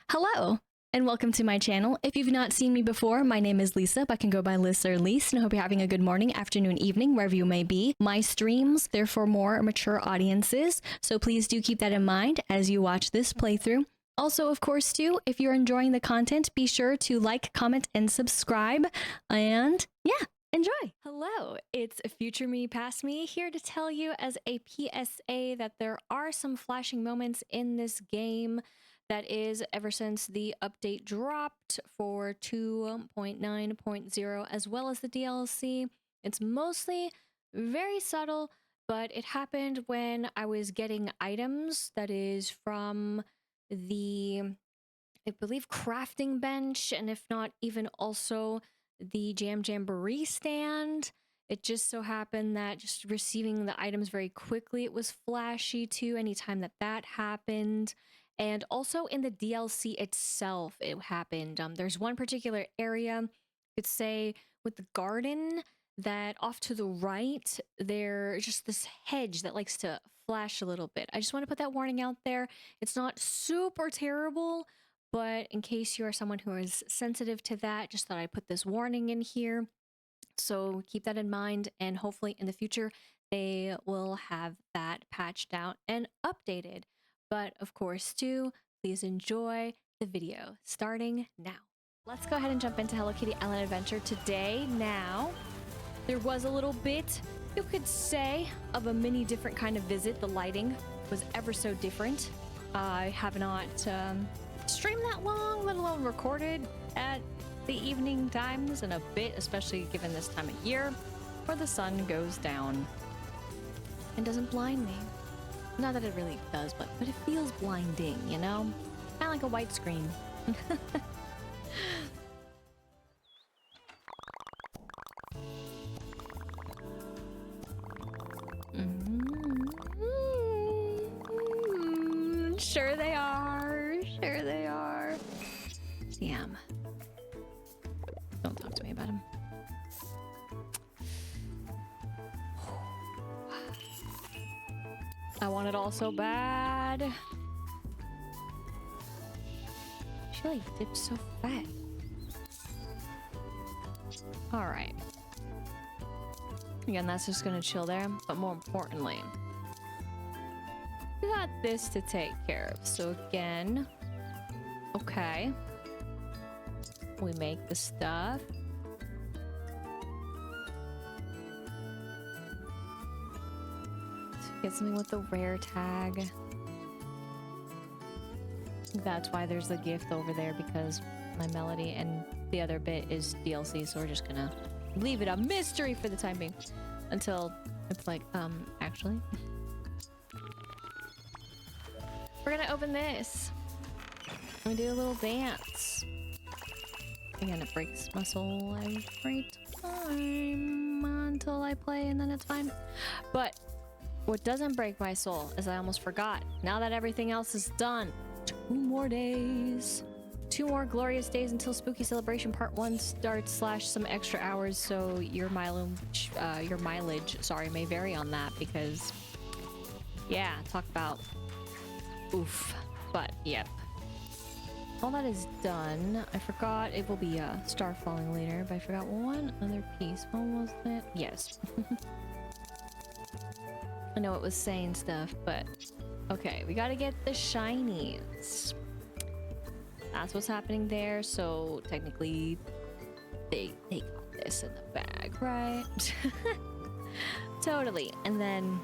Hello, and welcome to my channel. If you've not seen me before, my name is Lisa, but I can go by Liz or Lise, and I hope you're having a good morning, afternoon, evening, wherever you may be. My streams, they're for more mature audiences, so please do keep that in mind as you watch this playthrough. Also, of course, too, if you're enjoying the content, be sure to like, comment, and subscribe, and yeah, enjoy! Hello, it's Future Me, Past Me, here to tell you as a PSA that there are some flashing moments in this game. That is, ever since the update dropped for 2.9.0 as well as the DLC. It's mostly very subtle, but it happened when I was getting items, that is from the, I believe, crafting bench, and if not even also the Jam Jamboree stand. It just so happened that just receiving the items very quickly, it was flashy too, anytime that happened. And also in the DLC itself, it happened. There's one particular area, you could say, with the garden, that off to the right, there's just this hedge that likes to flash a little bit. I just want to put that warning out there. It's not super terrible, but in case you are someone who is sensitive to that, just thought I'd put this warning in here. So keep that in mind, and hopefully in the future, they will have that patched out and updated. But of course, too, please enjoy the video starting now. Let's go ahead and jump into Hello Kitty Island Adventure today. Now, there was a little bit, you could say, of a mini different kind of visit. The lighting was ever so different. I have not streamed that long, let alone recorded at the evening times in a bit, especially given this time of year where the sun goes down and doesn't blind me. Not that it really does, but it feels blinding, you know? Kind of like a white screen. Sure they are. Sure they are. Damn. Don't talk to me about him. I want it all so bad. She like dipped so fast. Alright. Again, that's just gonna chill there. But more importantly, we got this to take care of. So again, okay. We make the stuff. Get something with the rare tag. That's why there's the gift over there, because my melody and the other bit is DLC, so we're just gonna leave it a mystery for the time being until it's like, actually. We're gonna open this. We do a little dance. Again, it breaks my soul every time until I play, and then it's fine. But what doesn't break my soul is I almost forgot. Now that everything else is done, 2 more days. 2 more glorious days until Spooky Celebration Part 1 starts, slash some extra hours, so your mileage, sorry, may vary on that, because, yeah, talk about oof. But, yep. All that is done. I forgot it will be a star falling later, but I forgot one other piece. What was it? Yes. I know it was saying stuff, but okay, we gotta get the shinies. That's what's happening there, so technically they got this in the bag, right? Totally. And then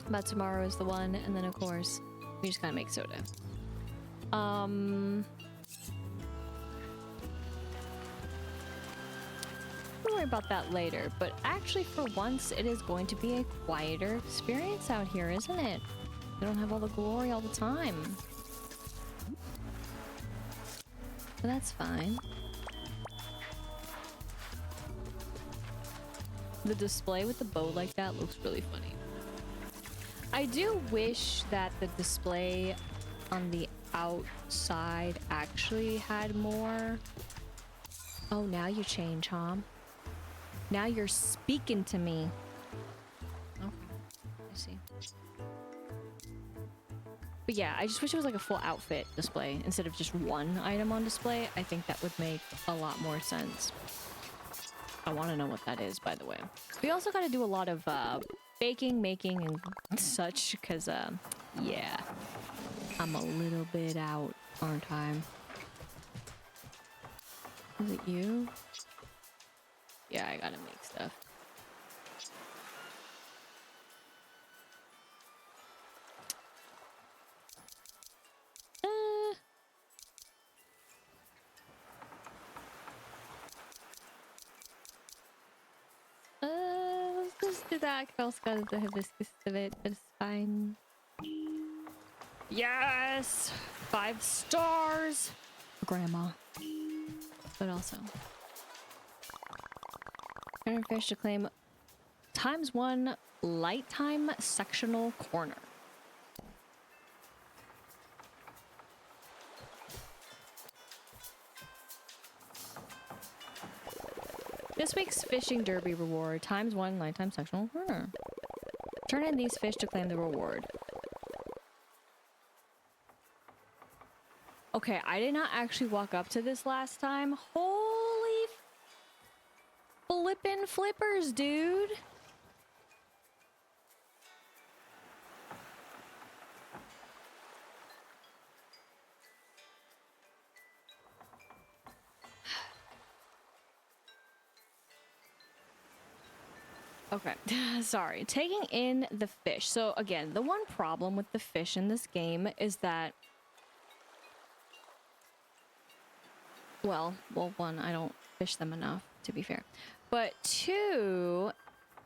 about tomorrow is the one, and then of course we just gotta make soda. We'll worry about that later, but actually for once it is going to be a quieter experience out here, isn't it? We don't have all the glory all the time. So that's fine. The display with the bow like that looks really funny. I do wish that the display on the outside actually had more. Oh, now you change, huh? Now you're speaking to me. Okay, I see. But yeah, I just wish it was like a full outfit display instead of just one item on display. I think that would make a lot more sense. I want to know what that is, by the way. We also got to do a lot of baking, making, and such, because, yeah, I'm a little bit out, aren't I? Is it you? Yeah, I gotta make stuff. Let's just do that. I also got the hibiscus of it, but it's fine. Yes! 5 stars! Grandma. But also. Turn fish to claim ×1 light time sectional corner. This week's fishing derby reward ×1 light time sectional corner. Turn in these fish to claim the reward. Okay, I did not actually walk up to this last time. Holy flippin' flippers, dude. Okay, sorry. Taking in the fish. So again, the one problem with the fish in this game is that, well, one, I don't fish them enough, to be fair. But 2,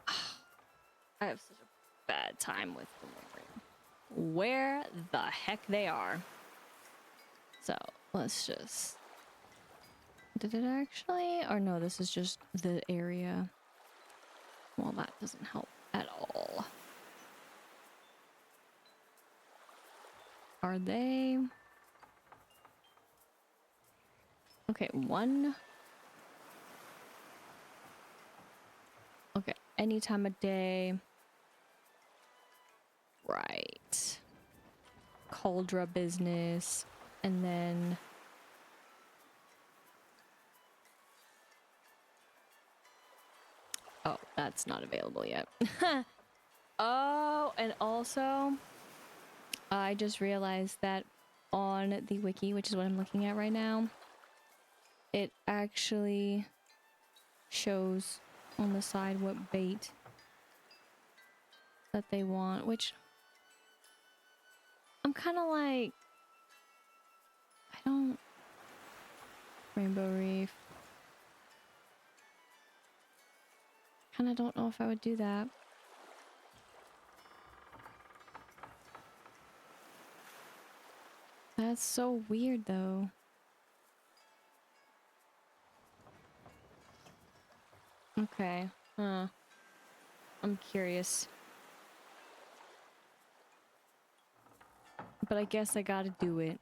I have such a bad time with remembering where the heck they are. So let's just... Did it actually? Or no, this is just the area. Well, that doesn't help at all. Are they? Okay, 1. Okay, any time of day. Right. Caldera business. And then... Oh, that's not available yet. Oh, and also, I just realized that on the wiki, which is what I'm looking at right now, it actually shows on the side what bait that they want, which I'm kind of like, I don't... Rainbow Reef. Kind of don't know if I would do that. That's so weird, though. Okay. Huh. I'm curious. But I guess I gotta do it.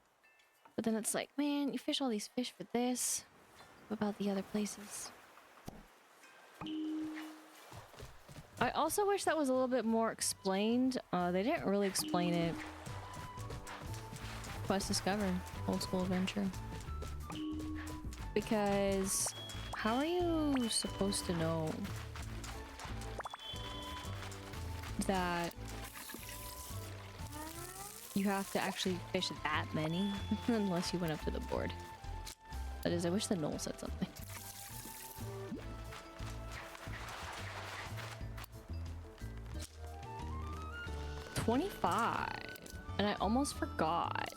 But then it's like, man, you fish all these fish for this. What about the other places? I also wish that was a little bit more explained. They didn't really explain it. Quest discovered. Old school adventure. Because how are you supposed to know that you have to actually fish that many unless you went up to the board? That is, I wish the knoll said something. $25, and I almost forgot.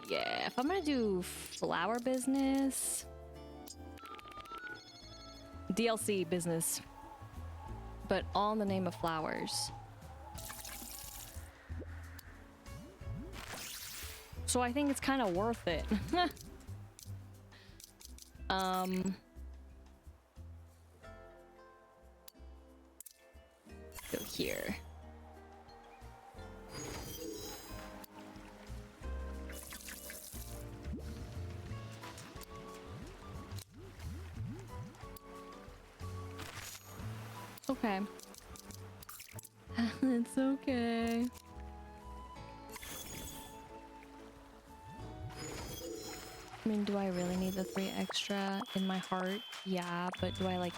Yeah, if I'm gonna do flower business, DLC business, but all in the name of flowers. So I think it's kind of worth it. Go here. okay. It's okay. I mean, do I really need the 3 extra in my heart? Yeah, but do I, like,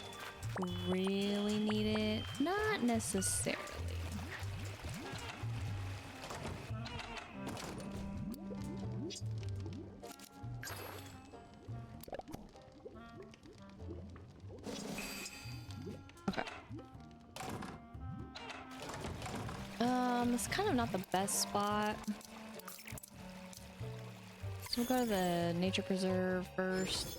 really need it? Not necessarily. Okay. It's kind of not the best spot. So we'll go to the nature preserve first.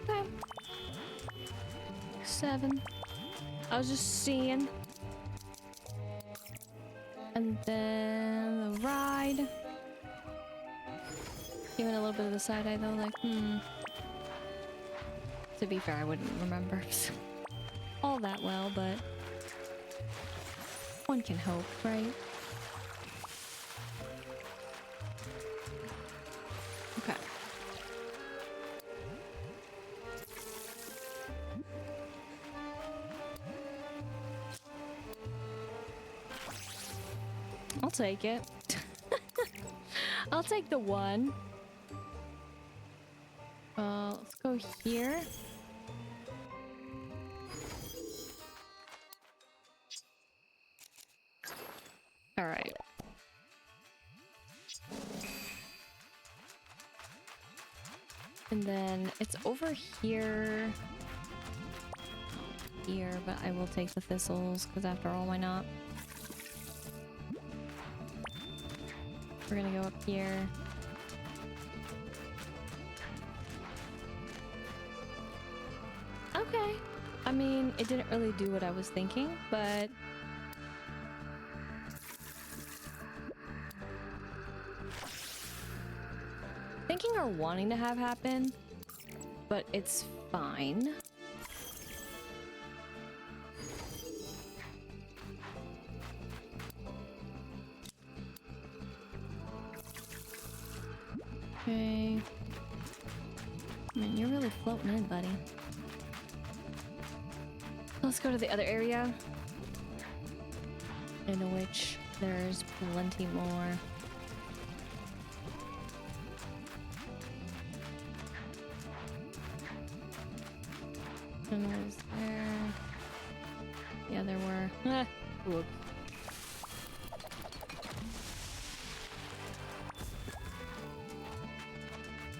Okay. 7. I was just seeing. And then the ride. Giving a little bit of the side eye though, like, To be fair, I wouldn't remember all that well, but one can hope, right? Okay. I'll take it. I'll take the 1. Let's go here. All right. And then it's over here. Here, but I will take the thistles because after all, why not? We're gonna go up here. Okay. I mean, it didn't really do what I was thinking, but thinking or wanting to have happen, but it's fine. Okay. Man, you're really floating in, buddy. Let's go to the other area, in which there's plenty more. And was there? Yeah, there were. Ah, whoops.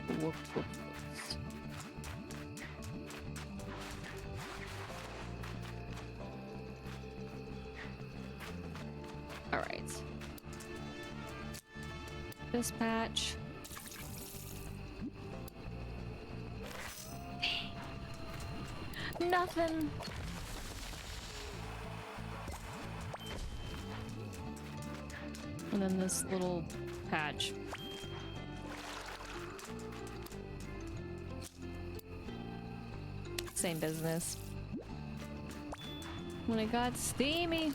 Whoops, whoops, whoops. All right. This patch. Nothing. And then this little patch. Same business. When it got steamy.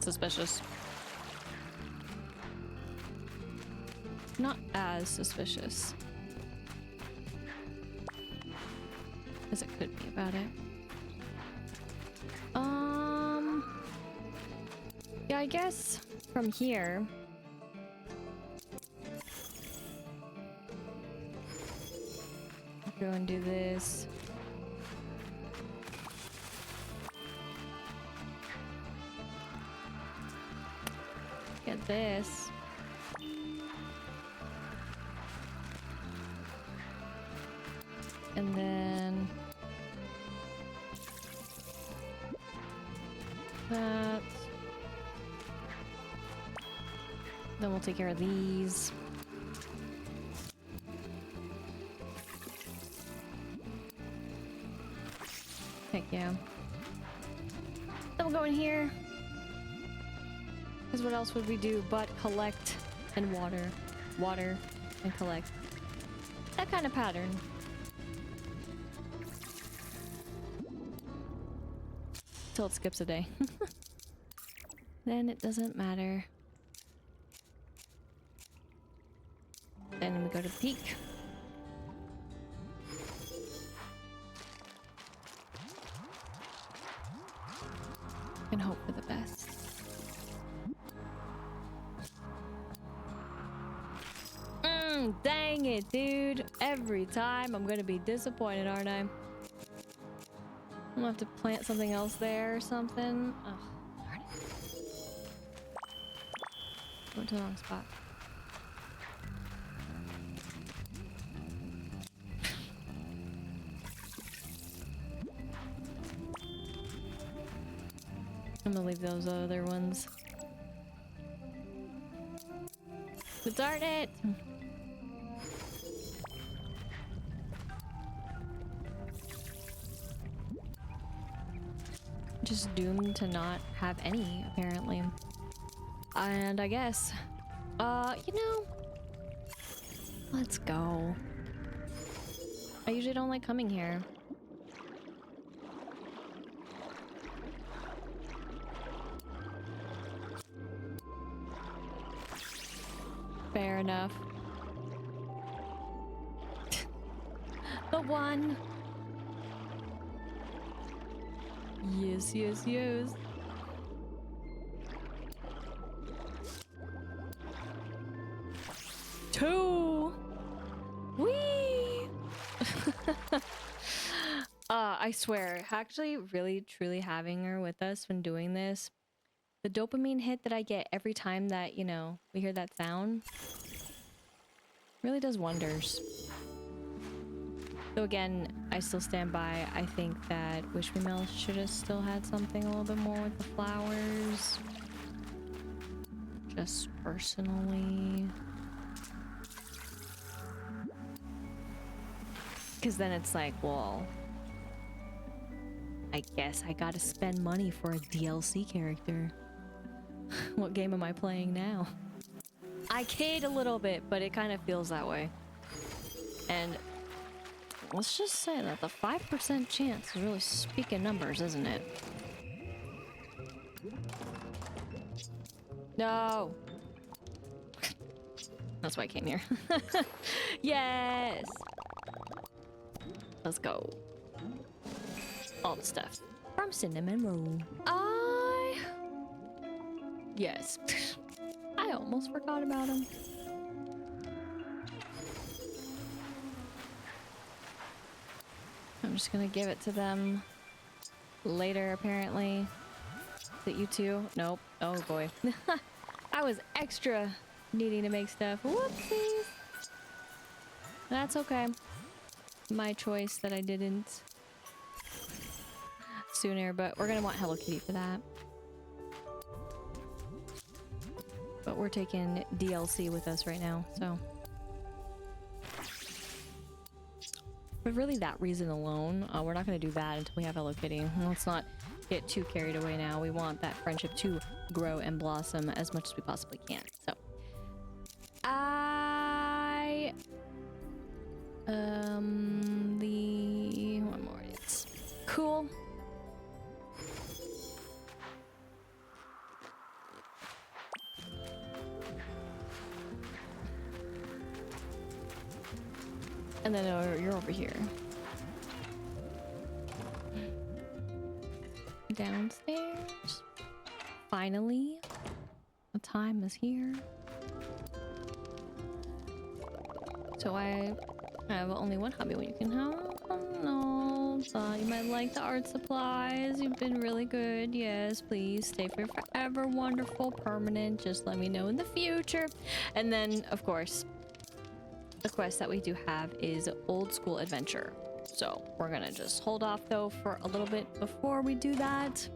Suspicious. Not as suspicious as it could be about it. Yeah, I guess from here. Go and do this. Get this. And then that. Then we'll take care of these. Heck yeah. going here. Because what else would we do but collect and water? Water and collect. That kind of pattern. Till it skips a day. Then it doesn't matter. Then we go to the peak. And hope for the best. Dang it, dude. Every time I'm gonna be disappointed, aren't I? I'm gonna have to plant something else there or something. Oh, darn it. Went to the wrong spot. I'm gonna leave those other ones. But darn it! Just doomed to not have any, apparently. And I guess, you know, let's go. I usually don't like coming here. Fair enough. The one. Yes, yes, yes. Two. Whee! I swear, actually really truly having her with us when doing this, the dopamine hit that I get every time that, you know, we hear that sound really does wonders. So again, I still stand by. I think that Wish Me Mill should have still had something a little bit more with the flowers. Just personally. Because then it's like, well, I guess I gotta spend money for a DLC character. What game am I playing now? I kid a little bit, but it kind of feels that way. And let's just say that the 5% chance is really speaking numbers, isn't it? No! That's why I came here. Yes! Let's go. All the stuff from Cinnamon Roll. Yes. I almost forgot about him. I'm just gonna give it to them later, apparently. Is it you two? Nope. Oh boy. I was extra needing to make stuff. Whoopsies. That's okay. My choice that I didn't sooner, but we're gonna want Hello Kitty for that. But we're taking DLC with us right now, so. But really that reason alone, we're not gonna do that until we have Hello Kitty. Let's not get too carried away now. We want that friendship to grow and blossom as much as we possibly can, so. One more, it's cool. And then you're over here. Downstairs. Finally, the time is here. So I have only one hobby. What you can have? No, you might like the art supplies. You've been really good. Yes, please stay for forever. Wonderful, permanent. Just let me know in the future. And then, of course, the quest that we do have is Old School Adventure. So we're gonna just hold off though for a little bit before we do that.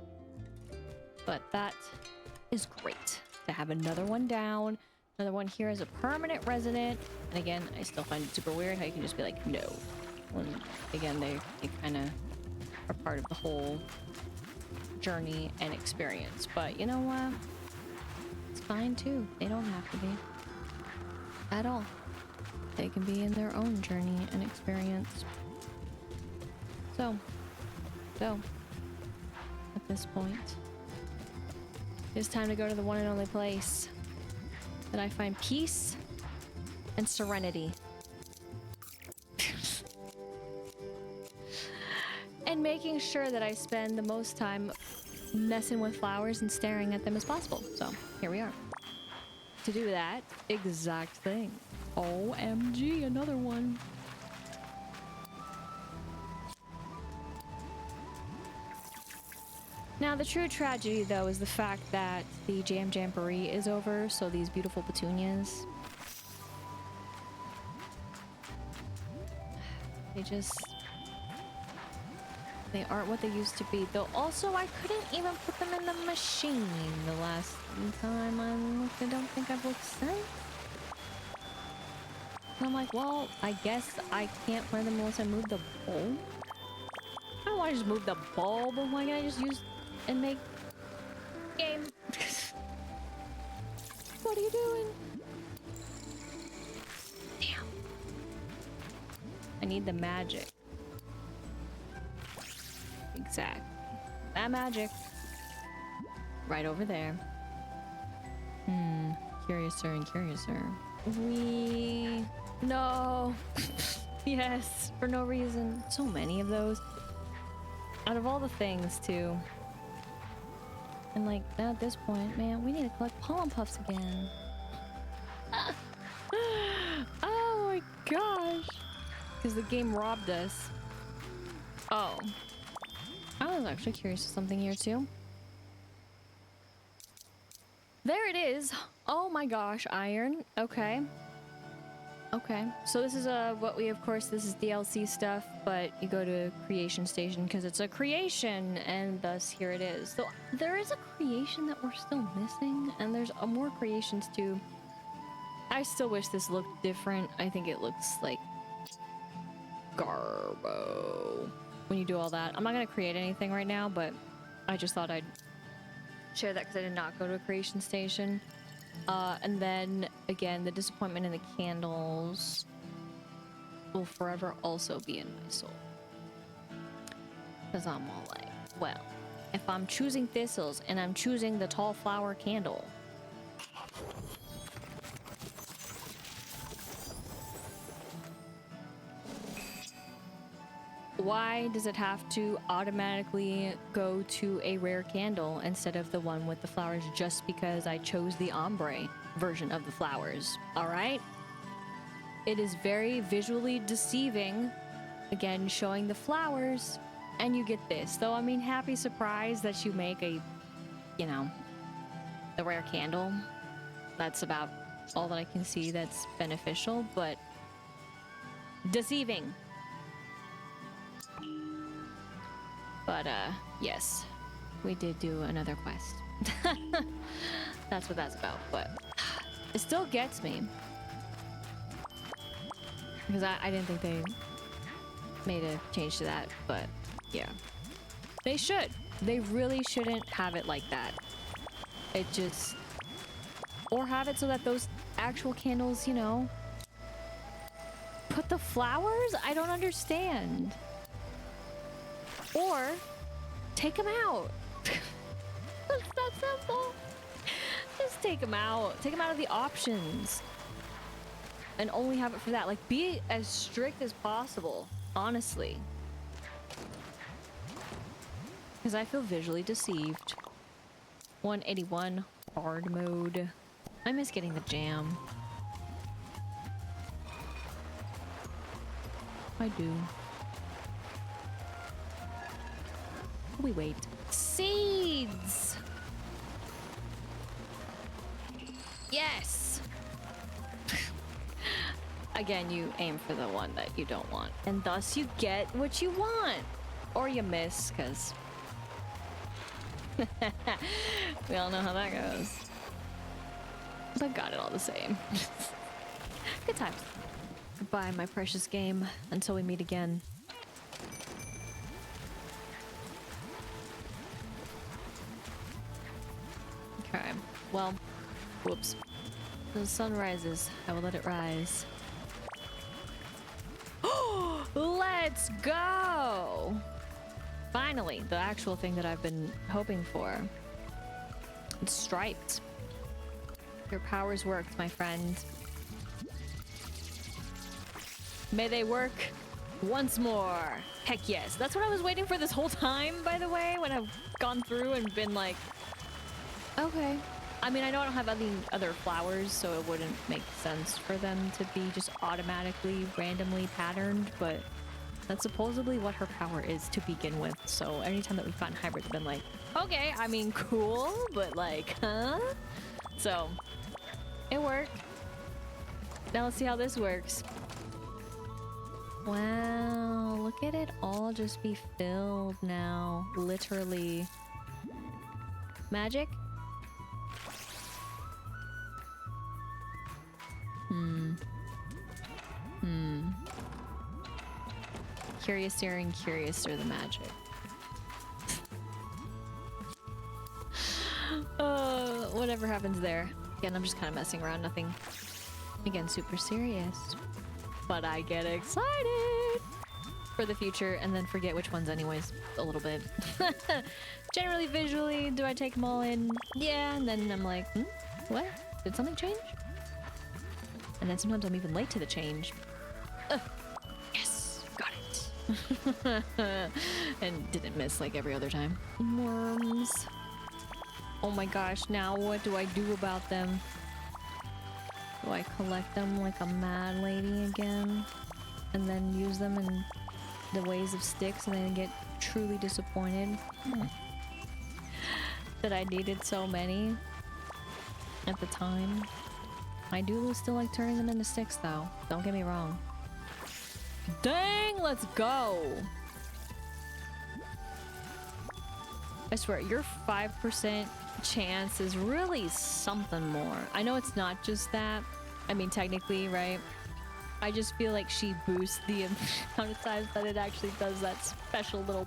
But that is great to have another one down. Another one here as a permanent resident. And again, I still find it super weird how you can just be like, no. When, again, they kind of are part of the whole journey and experience. But you know what? It's fine too. They don't have to be. At all. They can be in their own journey and experience. So, at this point, it's time to go to the one and only place that I find peace and serenity. And making sure that I spend the most time messing with flowers and staring at them as possible. So, here we are. To do that exact thing. OMG, another one. Now, the true tragedy, though, is the fact that the Jam Jamboree is over, so these beautiful petunias, they aren't what they used to be. Though, also, I couldn't even put them in the machine the last time I looked. I don't think I've looked since. And I'm like, well, I guess I can't plant them unless I move the bulb. I don't want to just move the bulb, but why can't I just use and make game? What are you doing? Damn. I need the magic. Exactly. That magic. Right over there. Curiouser and curiouser. No. Yes, for no reason. So many of those. Out of all the things, too. And like, now at this point, man, we need to collect pollen puffs again. Oh my gosh. Because the game robbed us. Oh. I was actually curious of something here, too. There it is. Oh my gosh, iron. Okay. Okay, so this is what we, of course, this is DLC stuff, but you go to creation station because it's a creation, and thus here it is. So there is a creation that we're still missing, and there's more creations too. I still wish this looked different. I think it looks like garbo when you do all that. I'm not gonna create anything right now, but I just thought I'd share that because I did not go to a creation station. And then, again, the disappointment in the candles will forever also be in my soul. Because I'm all like, well, if I'm choosing thistles and I'm choosing the tall flower candle, why does it have to automatically go to a rare candle instead of the one with the flowers just because I chose the ombre version of the flowers? All right? It is very visually deceiving, again, showing the flowers, and you get this. Though, I mean, happy surprise that you make a, you know, a rare candle. That's about all that I can see that's beneficial, but deceiving. But, yes, we did do another quest. That's what that's about, but it still gets me. Because I didn't think they made a change to that, but yeah. They should. They really shouldn't have it like that. It just... Or have it so that those actual candles, you know... Put the flowers? I don't understand. Or, take them out. It's that simple. Just take them out. Take them out of the options. And only have it for that. Like, be as strict as possible. Honestly. Because I feel visually deceived. 181 hard mode. I miss getting the jam. I do. We wait. Seeds! Yes! Again, you aim for the one that you don't want. And thus you get what you want. Or you miss, because... we all know how that goes. But got it all the same. Good times. Goodbye, my precious game. Until we meet again. well, whoops. The sun rises. I will let it rise. Let's go! Finally, the actual thing that I've been hoping for. It's striped. Your powers worked, my friend. May they work once more. Heck yes. That's what I was waiting for this whole time, by the way, when I've gone through and been like, okay. I mean, I know I don't have any other flowers, so it wouldn't make sense for them to be just automatically randomly patterned, but that's supposedly what her power is to begin with. So anytime that we've gotten hybrids, I've been like, okay, I mean, cool, but like, huh? So it worked. Now let's see how this works. Wow, look at it all just be filled now, literally. Magic? Curiouser and curiouser the magic. Whatever happens there. Again, I'm just kind of messing around, nothing, again, super serious. But I get excited for the future and then forget which ones anyways, a little bit. Generally, visually, do I take them all in? Yeah, and then I'm like, what? Did something change? And then sometimes I'm even late to the change. Yes, got it. And didn't miss like every other time. Worms. Oh my gosh, now what do I do about them? Do I collect them like a mad lady again? And then use them in the ways of sticks and then get truly disappointed? That I needed so many at the time. I do still like turning them into sticks though. Don't get me wrong. Dang, let's go! I swear, your 5% chance is really something more. I know it's not just that. I mean, technically, right? I just feel like she boosts the amount of times that it actually does that special little...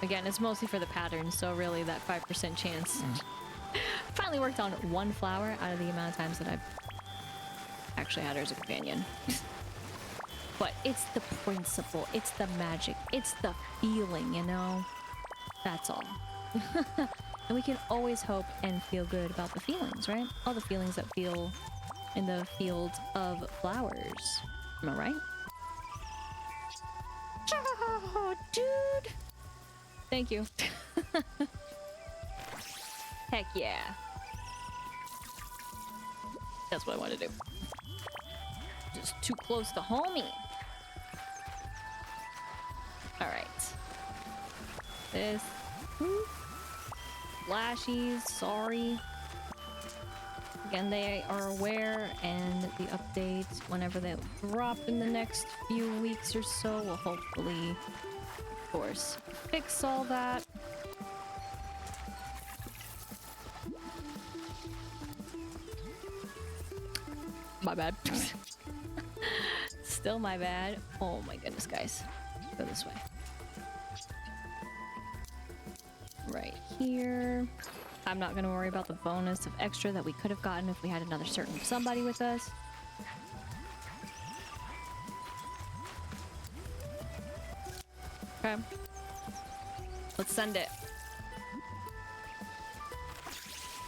Again, it's mostly for the pattern, so really that 5% chance finally worked on one flower out of the amount of times that I've actually had her as a companion. But it's the principle, it's the magic, it's the feeling, you know? That's all. And we can always hope and feel good about the feelings, right? All the feelings that feel in the field of flowers. Am I right? Oh, dude! Thank you. Heck yeah. That's what I want to do. Just too close to homie. Alright. This. Flashies, sorry. Again, they are aware, and the updates, whenever they drop in the next few weeks or so, will hopefully, of course, fix all that. My bad. Still my bad. Oh my goodness, guys. Go this way. Right here. I'm not going to worry about the bonus of extra that we could have gotten if we had another certain somebody with us. Okay. Let's send it.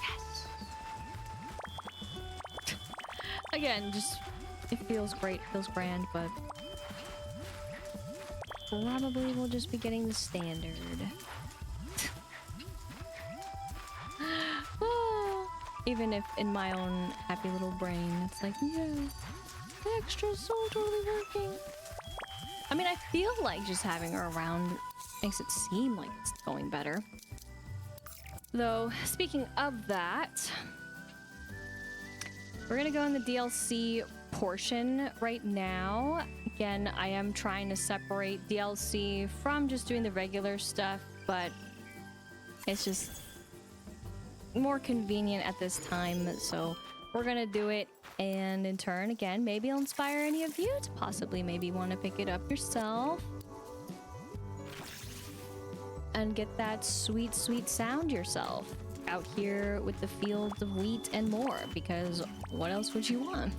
Yes. Again, just it feels great, feels grand, but probably we'll just be getting the standard. Even if in my own happy little brain, it's like, yeah, the extra's so totally working. I mean, I feel like just having her around makes it seem like it's going better. Though, speaking of that, we're gonna go in the DLC portion right now. Again, I am trying to separate DLC from just doing the regular stuff, but it's just more convenient at this time, so we're gonna do it, and in turn, again, maybe I'll inspire any of you to possibly maybe want to pick it up yourself and get that sweet, sweet sound yourself. out here with the fields of wheat and more, because what else would you want?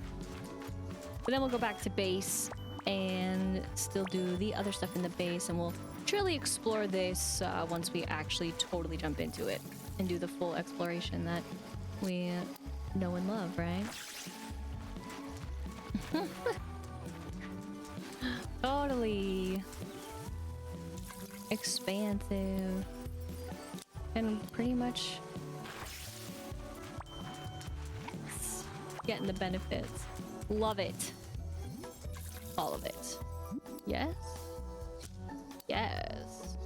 But then we'll go back to base and still do the other stuff in the base, and we'll truly explore this once we actually totally jump into it and do the full exploration that we know and love, right? Totally expansive and pretty much getting the benefits. Love it. All of it. Yes? Yes.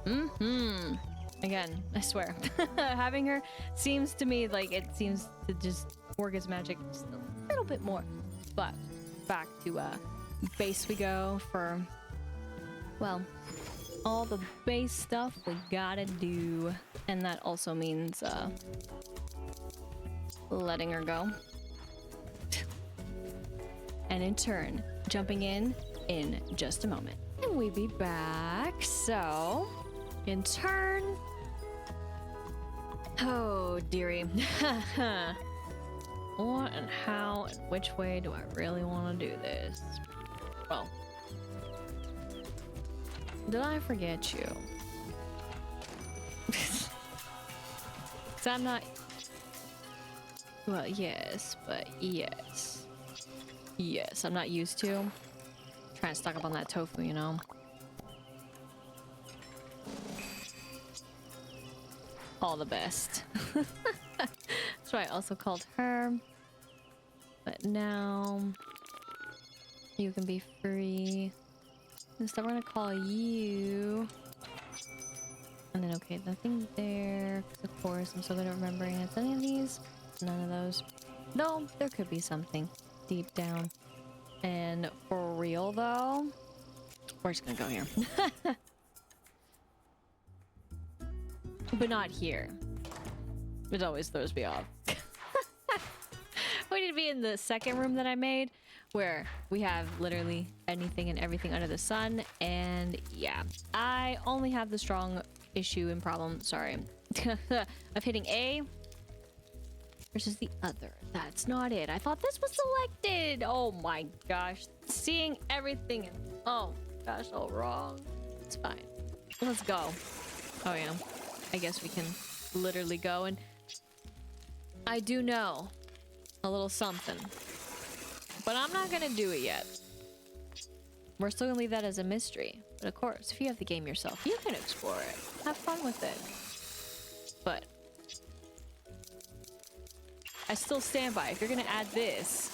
Mm-hmm. Again, I swear. Having her seems to me like it seems to just work as magic just a little bit more. But back to base we go for, well, all the base stuff we gotta do. And that also means letting her go. And in turn, jumping in just a moment. And we be back. So, in turn... Oh, dearie. What and how and which way do I really want to do this? Well, did I forget you? So I'm not... Well, yes, but yes. Yes, I'm not used to trying to stock up on that tofu, you know? All the best. That's why I also called her. But now you can be free. Instead, we're gonna call you. And then, okay, nothing there. 'Cause of course, I'm so good at remembering it's any of these. None of those. No, there could be something deep down. And for real, though, we're just gonna go here. But not here. It always throws me off. We need to be in the second room that I made, where we have literally anything and everything under the sun. And yeah, I only have the strong issue and problem, sorry, of hitting A versus the other. That's not it. I thought this was selected. Oh my gosh. Seeing everything and oh gosh, all wrong. It's fine. Let's go. Oh yeah. I guess we can literally go, and I do know a little something, but I'm not gonna do it yet. We're still gonna leave that as a mystery. But of course, if you have the game yourself, you can explore it. Have fun with it. But I still stand by, if you're gonna add this,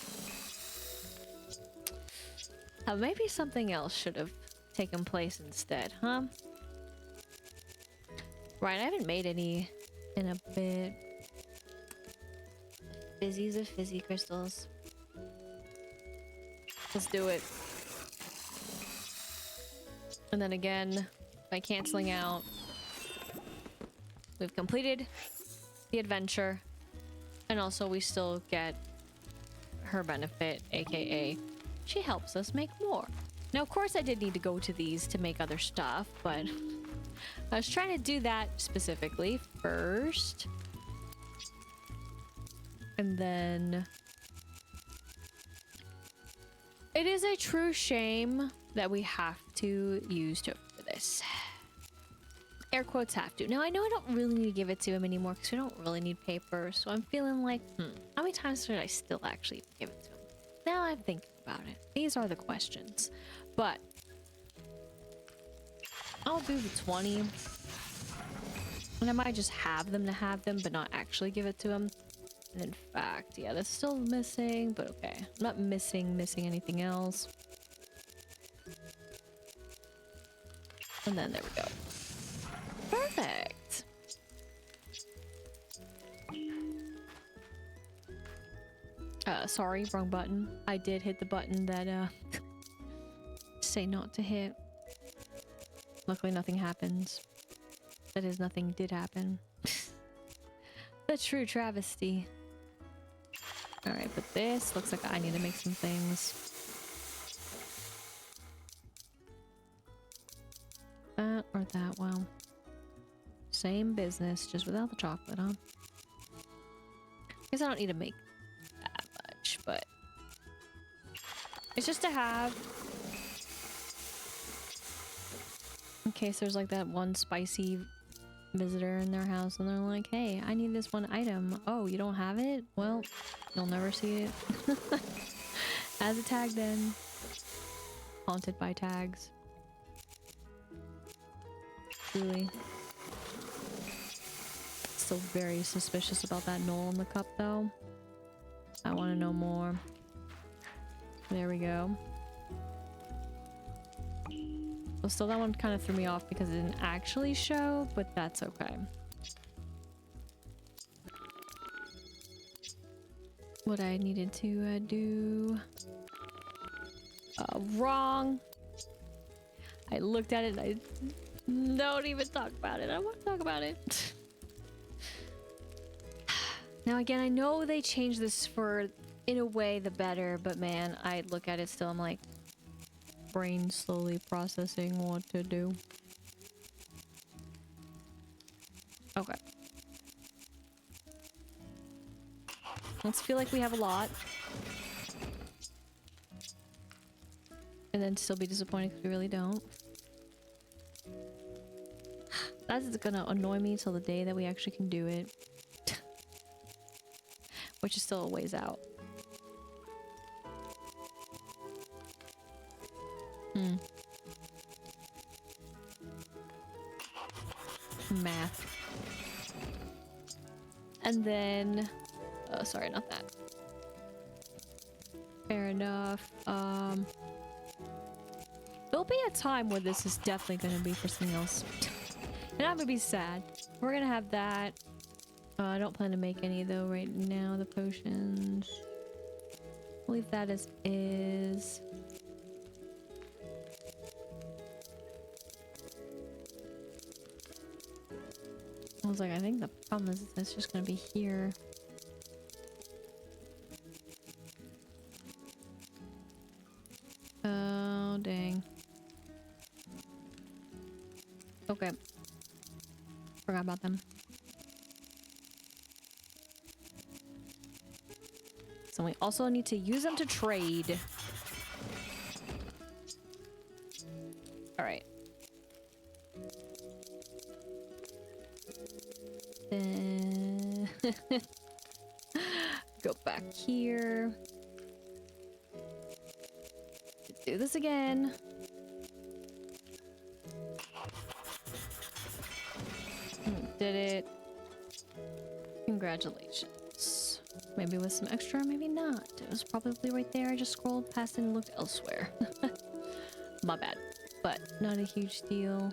maybe something else should have taken place instead, huh? Right, I haven't made any in a bit. Fizzies of fizzy crystals. Let's do it. And then again, by canceling out, we've completed the adventure. And also we still get her benefit, aka she helps us make more. Now, of course, I did need to go to these to make other stuff, but I was trying to do that specifically first. And then it is a true shame that we have to use tofu for this. Air quotes have to. Now, I know I don't really need to give it to him anymore because we don't really need paper. So I'm feeling like, how many times should I still actually give it to him? Now I'm thinking about it. These are the questions. But I'll do the 20. And I might just have them to have them, but not actually give it to him. And in fact, yeah, that's still missing, but okay. I'm not missing anything else. And then there we go. Perfect. Sorry, wrong button. I did hit the button that, say not to hit. Luckily, nothing happens. That is, nothing did happen. The true travesty. Alright, but this looks like I need to make some things. That or that, well. Same business, just without the chocolate, huh? Guess I don't need to make that much, but it's just to have in case there's like that one spicy visitor in their house and they're like, hey, I need this one item. Oh, you don't have it? Well, you'll never see it. As a tag then. Haunted by tags. Truly. Still very suspicious about that knoll in the cup though. I want to know more. There we go. Well, still that one kind of threw me off because it didn't actually show, but that's okay. What I needed to do... wrong! I looked at it and I... Don't even talk about it. I want to talk about it. Now again, I know they changed this for, in a way, the better, but man, I look at it still, I'm like... Brain slowly processing what to do. Okay. Let's feel like we have a lot. And then still be disappointed because we really don't. That's gonna annoy me till the day that we actually can do it. Which is still a ways out. Math. And then... Oh, sorry, not that. Fair enough. There'll be a time where this is definitely gonna be for something else. And I'm gonna be sad. We're gonna have that. I don't plan to make any though right now, the potions. I'll leave that as is. I was like, I think the problem is it's just gonna be here. Oh, dang. Okay. Forgot about them. So we also need to use them to trade. Alright. Go back here. Let's do this again. Did it. Congratulations. Maybe with some extra, maybe not. It was probably right there. I just scrolled past it and looked elsewhere. My bad. But not a huge deal.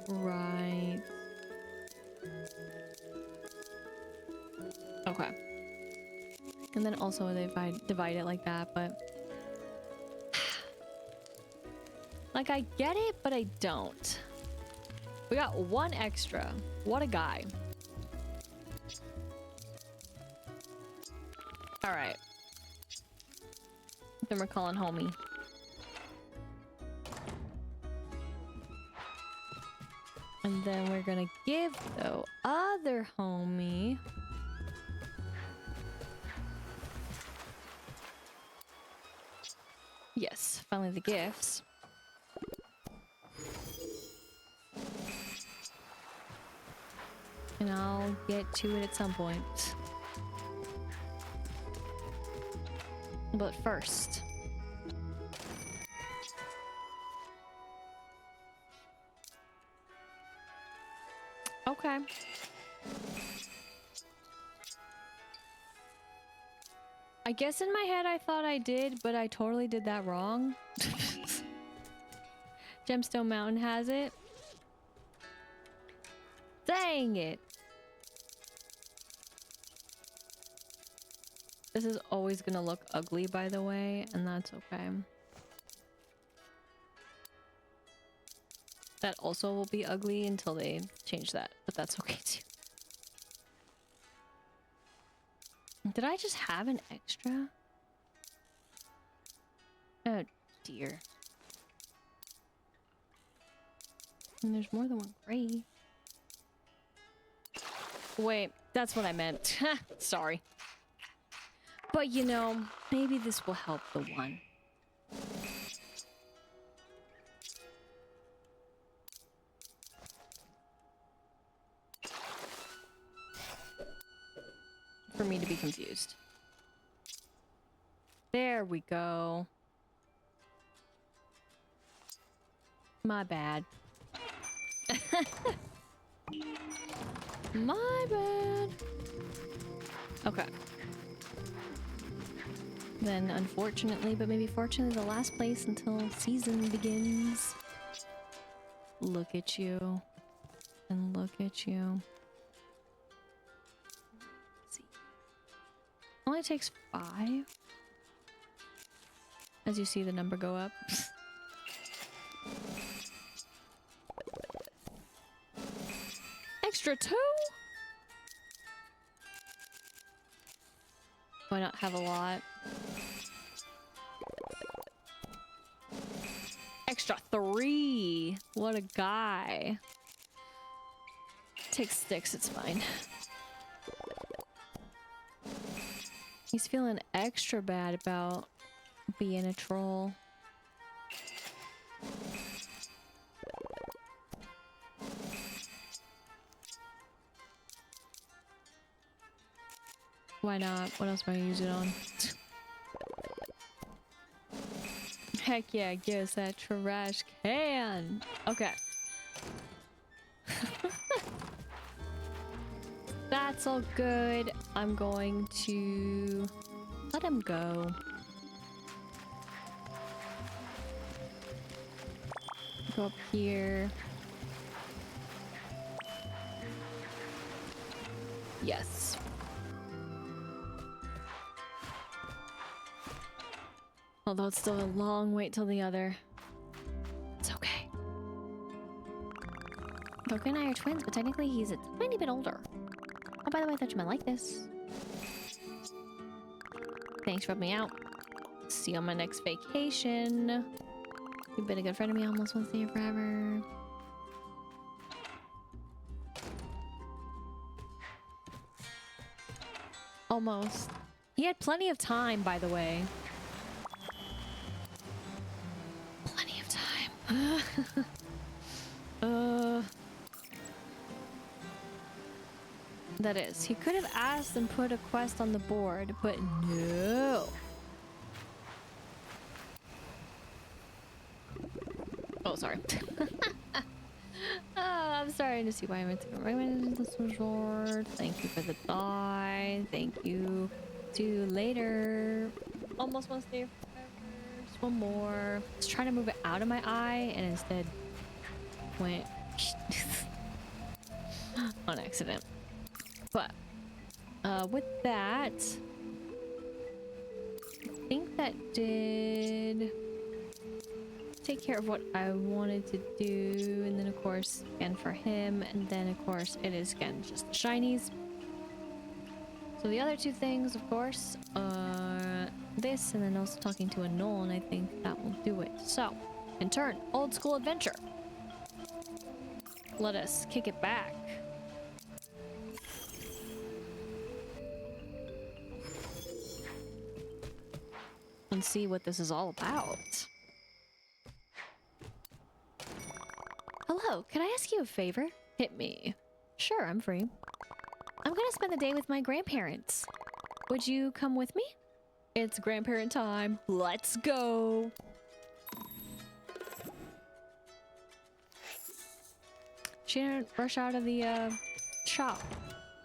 Right. Okay. And then also they divide it like that, but... Like, I get it, but I don't. We got one extra. What a guy. Alright. Then we're calling homie. And then we're gonna give the other homie... Yes, finally the gifts. And I'll get to it at some point. But first... Okay. I guess in my head I thought I did, but I totally did that wrong. Gemstone Mountain has it. Dang it! This is always gonna look ugly, by the way, and that's okay. That also will be ugly until they change that, but that's okay too. Did I just have an extra? Oh dear. And there's more than one crate. Wait, that's what I meant. Sorry. But you know, maybe this will help the one. For me to be confused. There we go. My bad. My bad. Okay. Then, unfortunately, but maybe fortunately, the last place until season begins. Look at you. And look at you. Let's see. Only takes 5. As you see the number go up. Extra 2? Why not have a lot? Extra 3! What a guy. Take sticks, it's fine. He's feeling extra bad about being a troll. Why not? What else am I gonna use it on? Heck yeah, give us that trash can! Okay. That's all good. I'm going to let him go. Go up here. Yes. Although it's still a long wait till the other. It's okay. Goku and I are twins, but technically he's a tiny bit older. Oh, by the way, I thought you might like this. Thanks for helping me out. See you on my next vacation. You've been a good friend to me. I almost want to see you forever. Almost. He had plenty of time, by the way. Plenty of time. That is. He could have asked and put a quest on the board, but no. Oh, sorry. I'm starting to see why I meant to recommend this was short. Thank you for the thigh. Thank you. See you later. Almost want to stay forever. Just one more. Just trying to move it out of my eye and instead went on accident. But with that, I think that did take care of what I wanted to do. And then of course again for him, and then of course it is again just the shinies. So the other two things of course are this, and then also talking to a Knoll, and I think that will do it. So in turn, old school adventure. Let us kick it back. And see what this is all about. Hello, can I ask you a favor? Hit me. Sure, I'm free. I'm gonna spend the day with my grandparents. Would you come with me? It's grandparent time. Let's go. She didn't rush out of the shop.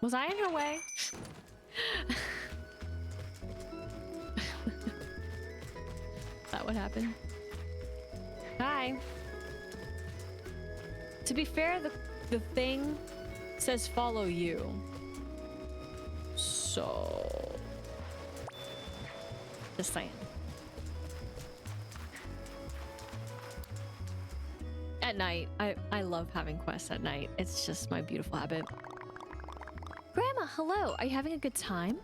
Was I in her way? That would happen. Hi. To be fair, the thing says follow you. So just saying. At night, I love having quests at night. It's just my beautiful habit. Grandma, hello. Are you having a good time?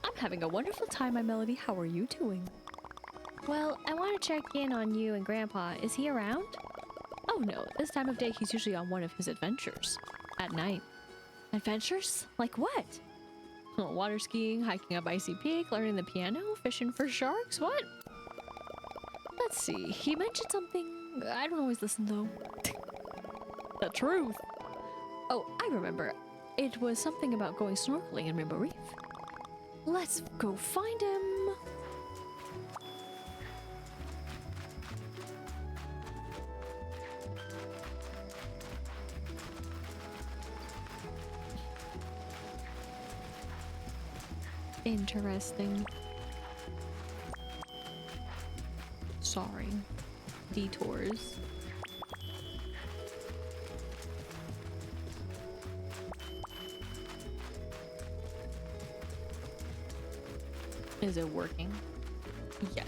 I'm having a wonderful time, my Melody. How are you doing? Well, I want to check in on you and Grandpa. Is he around? Oh, Oh no, this time of day he's usually on one of his adventures. At night. Adventures? Like what? Oh, water skiing, hiking up Icy Peak, learning the piano, fishing for sharks? What? Let's see. He mentioned something. I don't always listen though. The truth. Oh, I remember. It was something about going snorkeling in Rainbow Reef. Let's go find him. Interesting. Sorry. Detours. Is it working? Yes.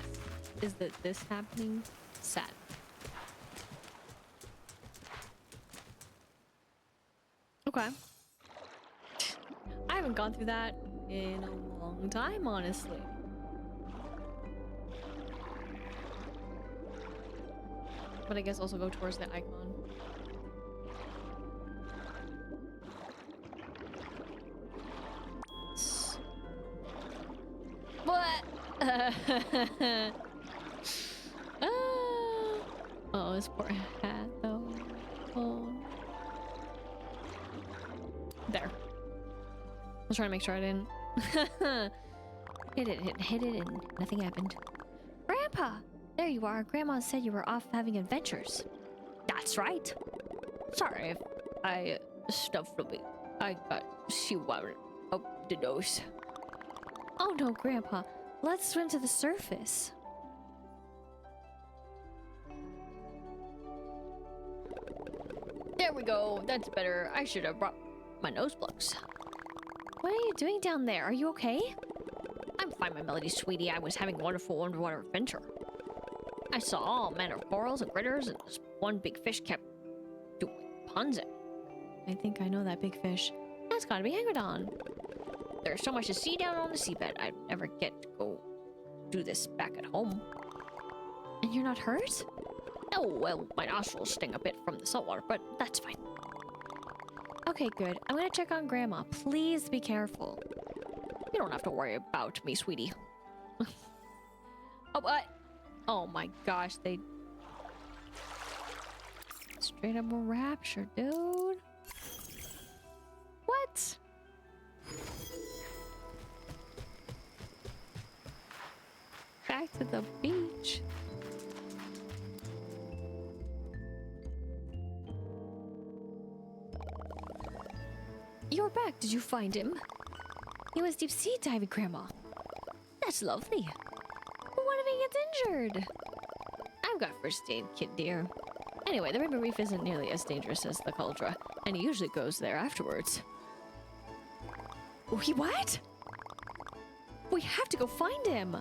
Is this happening? Sad. Okay. I haven't gone through that in a long time, honestly. But I guess also go towards the icon. What? Oh, this poor hat, though. Oh. There. I was trying to make sure I didn't. Hit it, and nothing happened. Grandpa! There you are. Grandma said you were off having adventures. That's right. Sorry if I stuffed a bit. I got seawater up the nose. Oh no, Grandpa. Let's swim to the surface. There we go. That's better. I should have brought my nose plugs. What are you doing down there? Are you okay? I'm fine, my melody sweetie. I was having a wonderful underwater adventure. I saw all manner of corals and critters, and this one big fish kept doing puns at me. I think I know that big fish. That's gotta be Hagridon. There's so much to see down on the seabed. I'd never get to go do this back at home. And you're not hurt? Oh, well, my nostrils sting a bit from the saltwater, but that's fine. Okay, good. I'm gonna check on Grandma. Please be careful. You don't have to worry about me, sweetie. Oh, what? Oh my gosh, they... Straight up a rapture, dude. What? Back to the beach. You're back. Did you find him? He was deep sea diving, Grandma. That's lovely. But what if he gets injured? I've got first aid kit, dear. Anyway, the Rainbow Reef isn't nearly as dangerous as the Caldera, and he usually goes there afterwards. What? We have to go find him.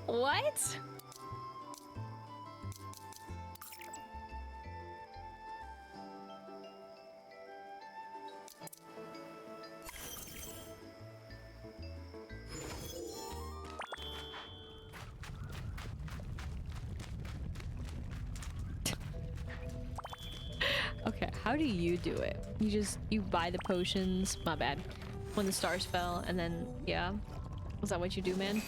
What? Okay, how do you do it? You buy the potions, my bad, when the stars fell, and then, yeah? Is that what you do, man?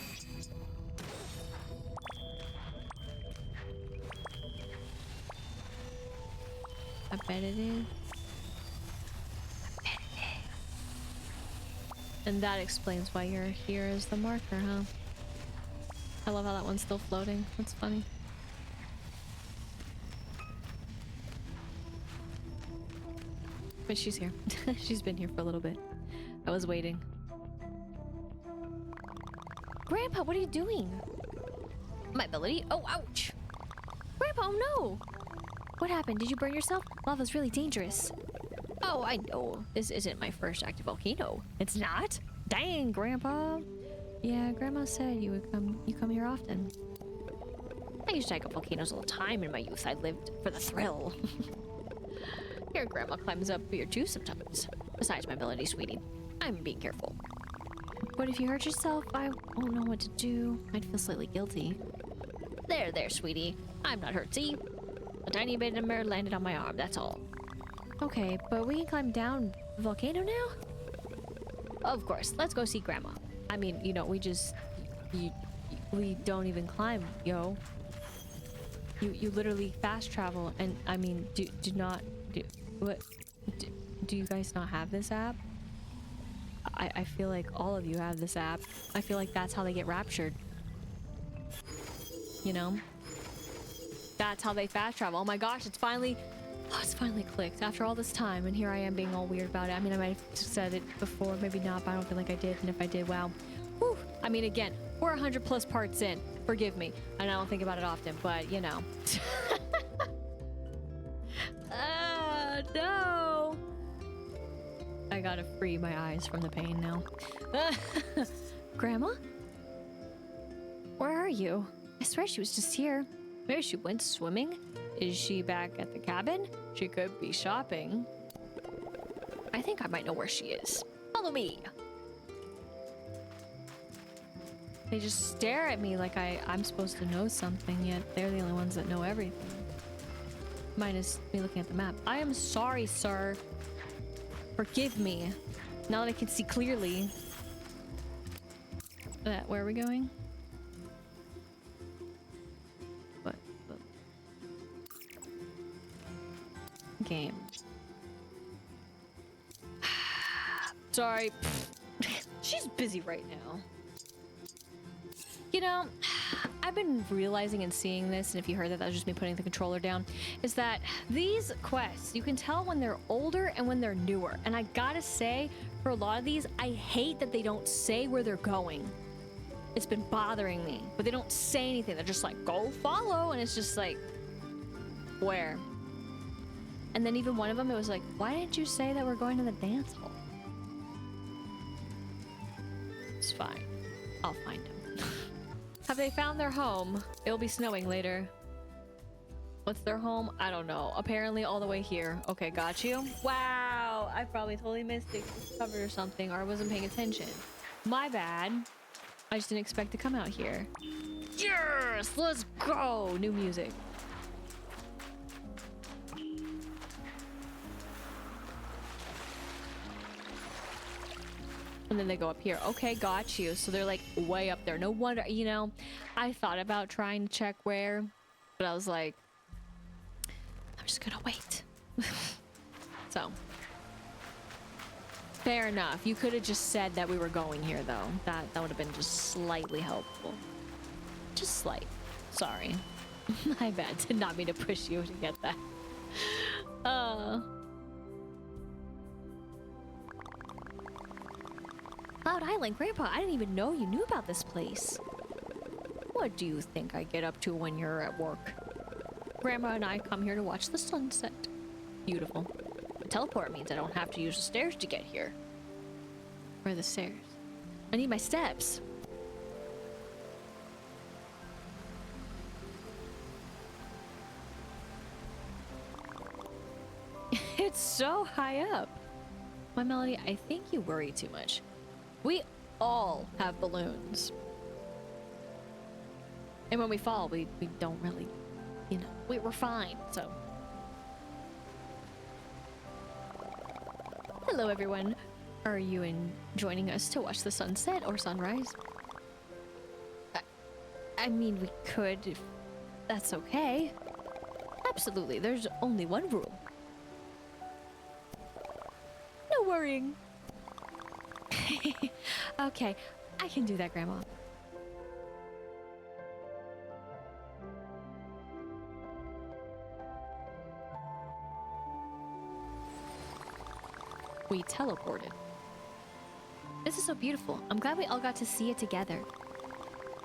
I bet it is. I bet it is. And that explains why you're here as the marker, huh? I love how that one's still floating. That's funny. But she's here. She's been here for a little bit. I was waiting. Grandpa, what are you doing? My ability? Oh, ouch! Grandpa, oh no! What happened? Did you burn yourself? Lava's really dangerous. Oh, I know. This isn't my first active volcano. It's not? Dang, Grandpa. Yeah, Grandma said you come here often. I used to hike up volcanoes all the time in my youth. I lived for the thrill. Your Grandma climbs up here too sometimes. Besides my ability, sweetie. I'm being careful. What if you hurt yourself? I won't know what to do. I'd feel slightly guilty. There, sweetie. I'm not hurt, see? A tiny bit of mirror landed on my arm, that's all. Okay, but we can climb down the volcano now? Of course, let's go see Grandma. I mean, you know, we don't even climb, yo. You literally fast travel, and I mean, do you guys not have this app? I feel like all of you have this app. I feel like that's how they get raptured. You know? That's how they fast travel. Oh my gosh, it's finally clicked after all this time, and here I am being all weird about it. I mean, I might have said it before, maybe not, but I don't feel like I did, and if I did, wow. Whew. I mean, again, we're 100 plus parts in. Forgive me, and I don't think about it often, but you know. No! I gotta free my eyes from the pain now. Grandma? Where are you? I swear she was just here. Maybe she went swimming? Is she back at the cabin? She could be shopping. I think I might know where she is. Follow me! They just stare at me like I'm supposed to know something, yet they're the only ones that know everything. Minus me looking at the map. I am sorry, sir. Forgive me. Now that I can see clearly. Where are we going? What? Game. Sorry. She's busy right now. You know, I've been realizing and seeing this, and if you heard that, that was just me putting the controller down, is that these quests, you can tell when they're older and when they're newer. And I gotta say, for a lot of these, I hate that they don't say where they're going. It's been bothering me, but they don't say anything. They're just like, go follow, and it's just like, where? And then even one of them, it was like, why didn't you say that we're going to the dance hall? It's fine. I'll find them. Have they found their home? It'll be snowing later. What's their home? I don't know. Apparently all the way here. Okay, got you. Wow, I probably totally missed it. Covered or something, or I wasn't paying attention. My bad. I just didn't expect to come out here. Yes, let's go. New music. And then they go up here. Okay, got you. So they're like way up there. No wonder, you know, I thought about trying to check where, but I was like, I'm just gonna wait. So, fair enough. You could have just said that we were going here though. That would have been just slightly helpful. Just slight. Sorry. My bad. Did not mean to push you to get that. Cloud Island, Grandpa, I didn't even know you knew about this place. What do you think I get up to when you're at work? Grandma and I come here to watch the sunset. Beautiful. The teleport means I don't have to use the stairs to get here. Where are the stairs? I need my steps. It's so high up. My Melody, I think you worry too much. We all have balloons. And when we fall, we don't really, you know, we're fine, so. Hello, everyone. Are you joining us to watch the sunset or sunrise? I mean, we could, if that's okay. Absolutely, there's only one rule. No worrying. Okay, I can do that, Grandma. We teleported. This is so beautiful. I'm glad we all got to see it together.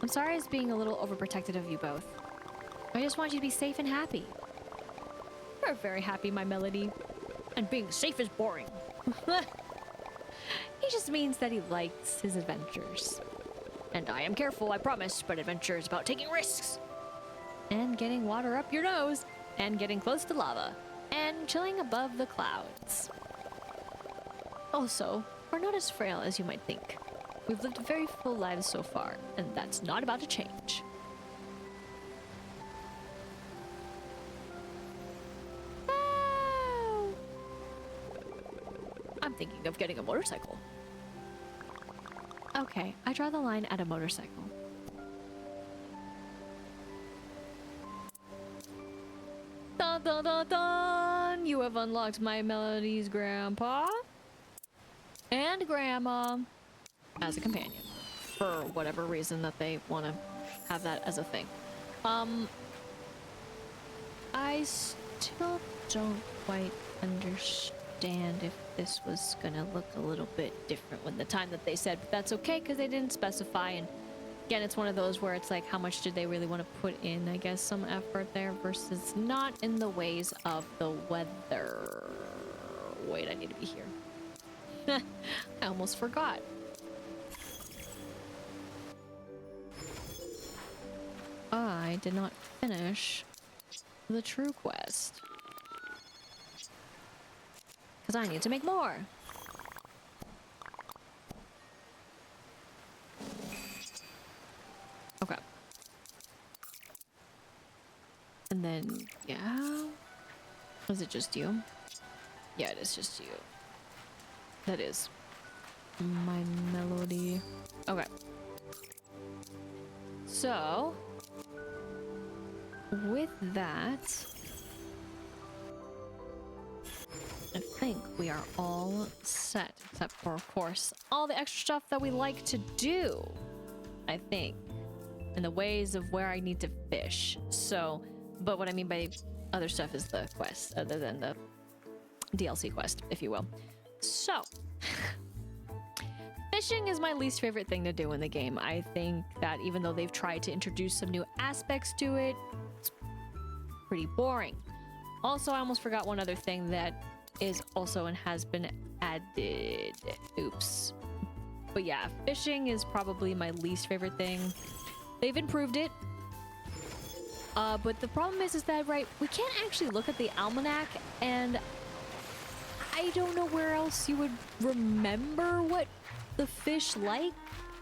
I'm sorry I was being a little overprotective of you both. I just want you to be safe and happy. You're very happy, my Melody. And being safe is boring. He just means that he likes his adventures. And I am careful, I promise, but adventure is about taking risks. And getting water up your nose. And getting close to lava. And chilling above the clouds. Also, we're not as frail as you might think. We've lived very full lives so far, and that's not about to change. thinking of getting a motorcycle. Okay, I draw the line at a motorcycle. Dun dun dun dun! You have unlocked my melodies, Grandpa. And Grandma. As a companion. For whatever reason that they want to have that as a thing. I still don't quite understand if this was gonna look a little bit different when the time that they said, but that's okay because they didn't specify. And again, it's one of those where it's like, how much did they really want to put in, I guess, some effort there versus not in the ways of the weather. Wait, I need to be here. I almost forgot. I did not finish the true quest. Because I need to make more. Okay. And then, yeah. Was it just you? Yeah, it is just you. That is my melody. Okay. So, with that, I think we are all set, except for, of course, all the extra stuff that we like to do, I think, and the ways of where I need to fish. So, but what I mean by other stuff is the quest, other than the DLC quest, if you will. So, fishing is my least favorite thing to do in the game. I think that even though they've tried to introduce some new aspects to it, it's pretty boring. Also, I almost forgot one other thing that is also and has been added. Oops. But yeah, fishing is probably my least favorite thing. They've improved it. But the problem is that, right, we can't actually look at the almanac, and I don't know where else you would remember what the fish like.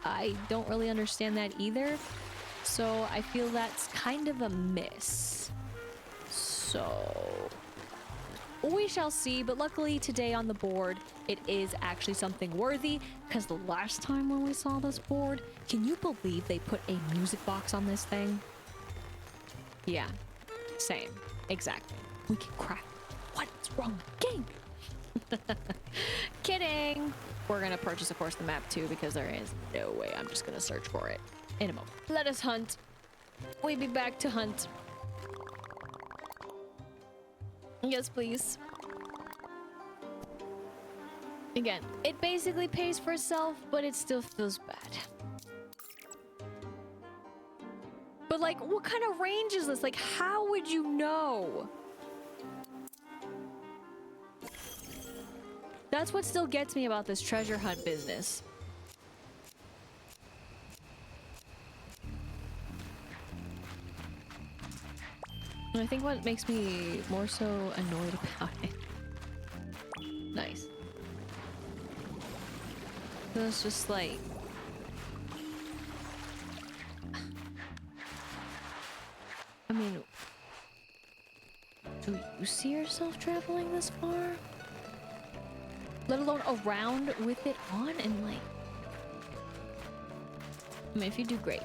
I don't really understand that either. So I feel that's kind of a miss. So we shall see, but luckily today on the board, it is actually something worthy, because the last time when we saw this board, can you believe they put a music box on this thing? Yeah, same, exactly. We can craft. What's wrong with the game? Kidding. We're gonna purchase, of course, the map too, because there is no way I'm just gonna search for it in a moment. Let us hunt. We be back to hunt. Yes, please. Again, it basically pays for itself, but it still feels bad. But like, what kind of range is this? Like, how would you know? That's what still gets me about this treasure hunt business. And I think what makes me more so annoyed about it. Nice. So it's just like... I mean... Do you see yourself traveling this far? Let alone around with it on and like... I mean, if you do, great.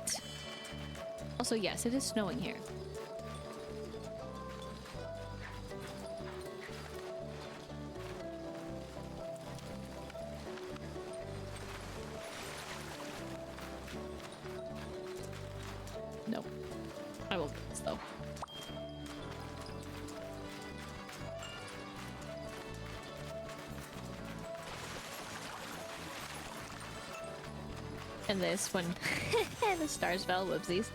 Also, yes, it is snowing here. No. I will do this though. And this one, the stars fell, whoopsies.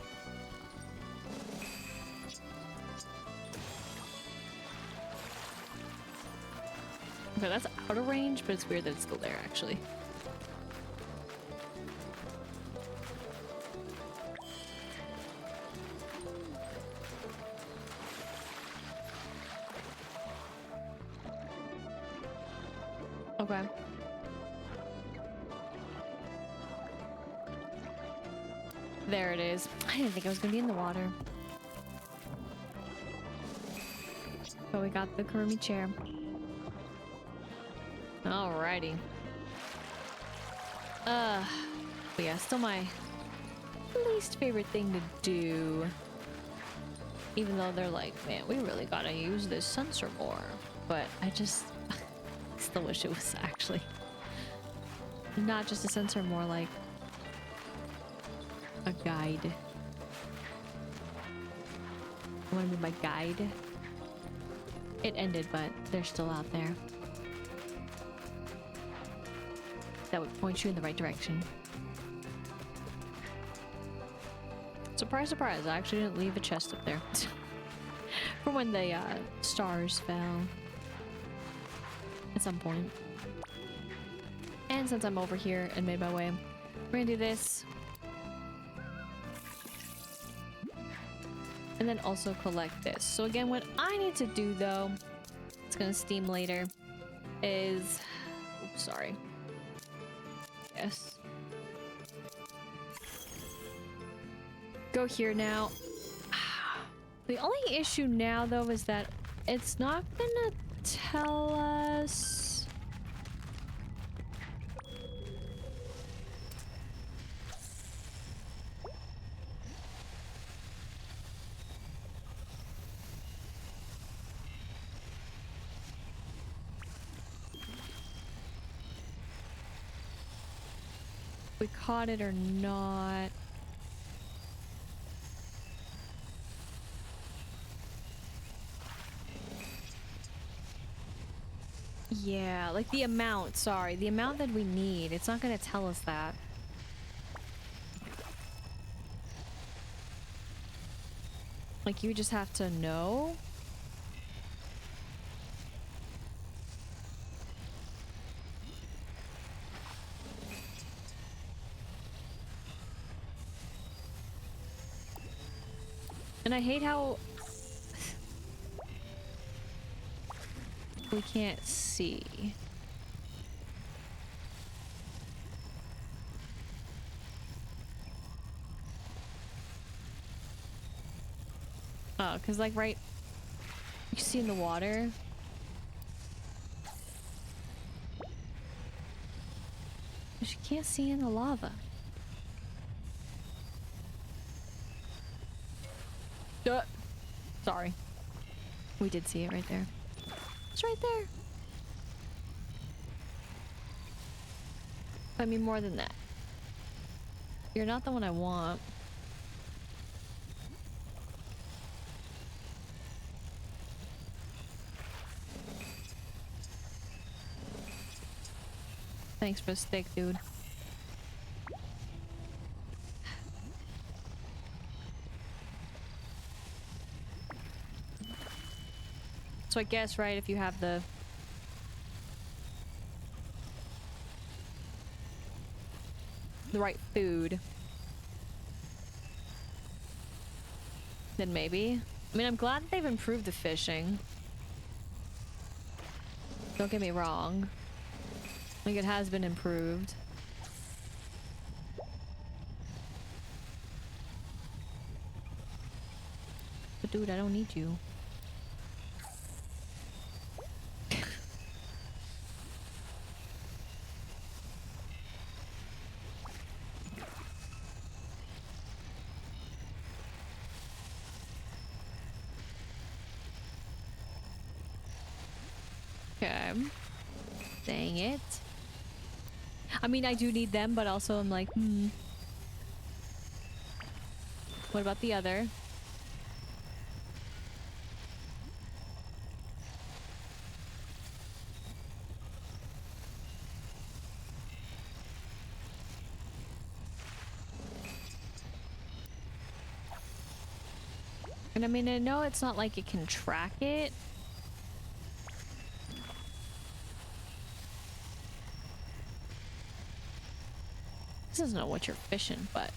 Okay, that's out of range, but it's weird that it's still there, actually. Okay. There it is. I didn't think I was gonna be in the water. But we got the Kurumi chair. Alrighty. But yeah, still my least favorite thing to do. Even though they're like, man, we really gotta use this sensor more. But I just still wish it was actually not just a sensor, more like a guide. What I mean by guide? It ended, but they're still out there. That would point you in the right direction. Surprise, surprise, I actually didn't leave a chest up there. From when the stars fell. At some point. And since I'm over here and made my way, we're gonna do this. And then also collect this. So again, what I need to do though, it's gonna steam later, is... Oops, sorry. Yes. Go here now. The only issue now though is that it's not gonna tell us... we caught it or not. Yeah, like the amount, sorry. The amount that we need. It's not gonna tell us that. Like, you just have to know. And I hate how... we can't see. Oh, because like right... you see in the water? But you can't see in the lava. Sorry. We did see it right there. It's right there. I mean, more than that. You're not the one I want. Thanks for the stick, dude. So I guess, right, if you have the right food, then maybe. I mean, I'm glad that they've improved the fishing. Don't get me wrong. I think it has been improved. But dude, I don't need you. Okay. Dang it. I mean, I do need them, but also I'm like, what about the other? And I mean, I know it's not like it can track it. This doesn't know what you're fishing, but...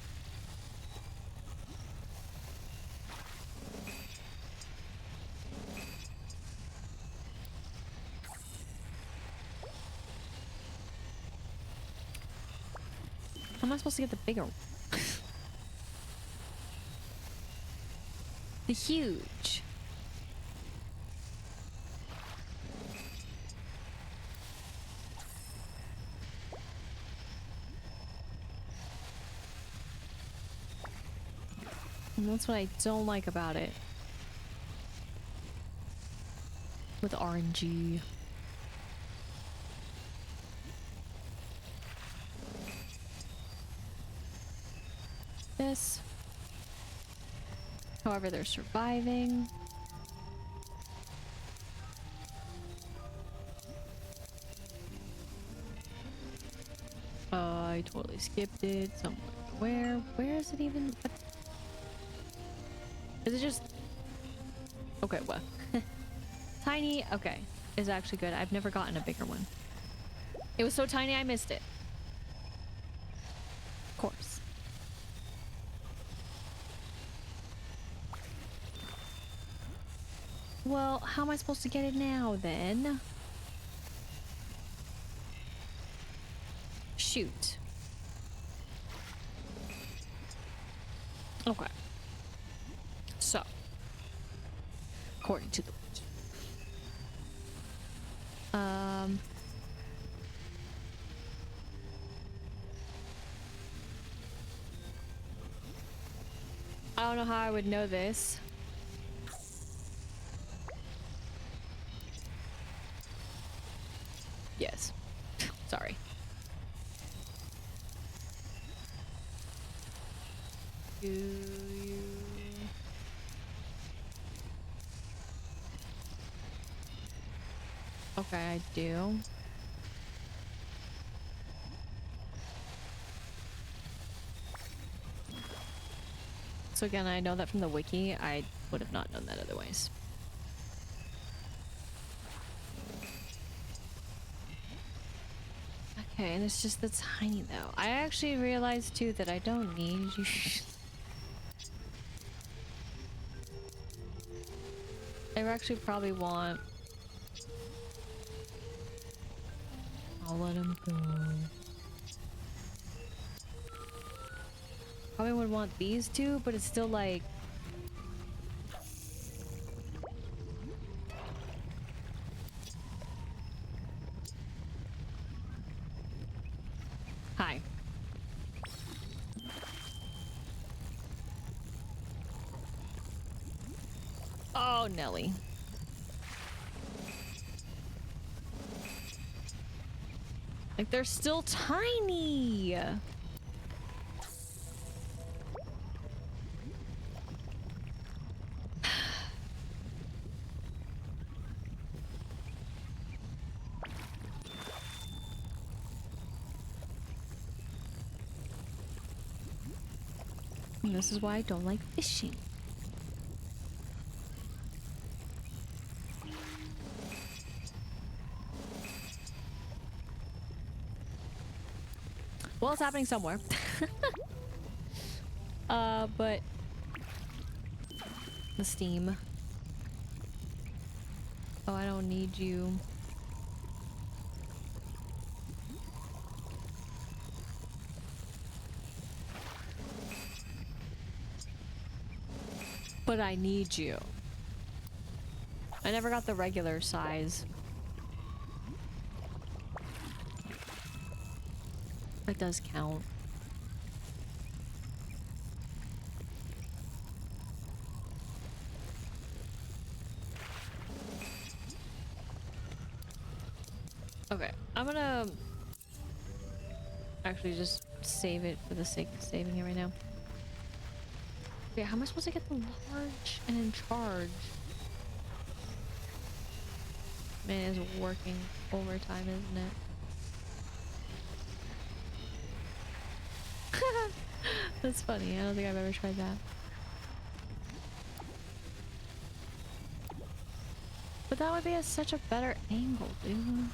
how am I supposed to get the bigger one? The huge. And that's what I don't like about it. With RNG. This. However, they're surviving. I totally skipped it. Somewhere. Where is it even? What? Is it just... Okay, well. Tiny. Okay. Is actually good. I've never gotten a bigger one. It was so tiny I missed it. Of course. Well, how am I supposed to get it now then? Shoot. Okay. So, according to the wiki. I don't know how I would know this. Yes. Sorry. Do you... Okay, I do. So again, I know that from the wiki. I would have not known that otherwise. Okay, and it's just that's tiny though. I actually realized too that I don't need you. I actually probably want... I'll let him go. Probably would want these two, but it's still like... Hi. Oh, Nelly. Like, they're still tiny! And this is why I don't like fishing. Well, it's happening somewhere. But the steam. Oh, I don't need you. But I need you. I never got the regular size. That does count. Okay, I'm gonna actually just save it for the sake of saving it right now. Okay, how am I supposed to get the large and in charge? Man, it's working overtime, isn't it? That's funny. I don't think I've ever tried that. But that would be such a better angle, dude.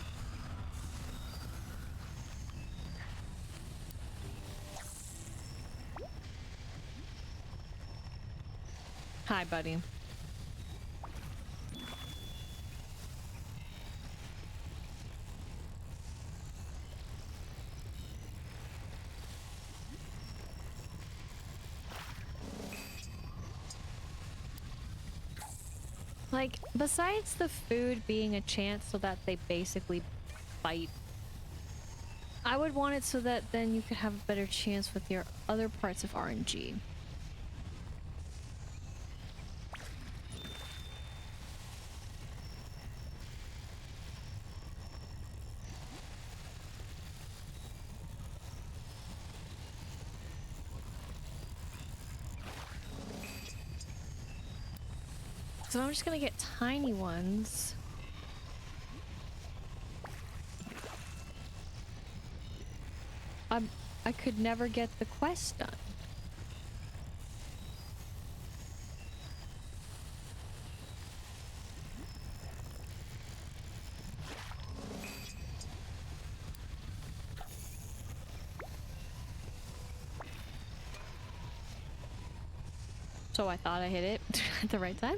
Hi, buddy. Like, besides the food being a chance so that they basically fight, I would want it so that then you could have a better chance with your other parts of RNG. So I'm just gonna get tiny ones. I could never get the quest done. So I thought I hit it at the right time.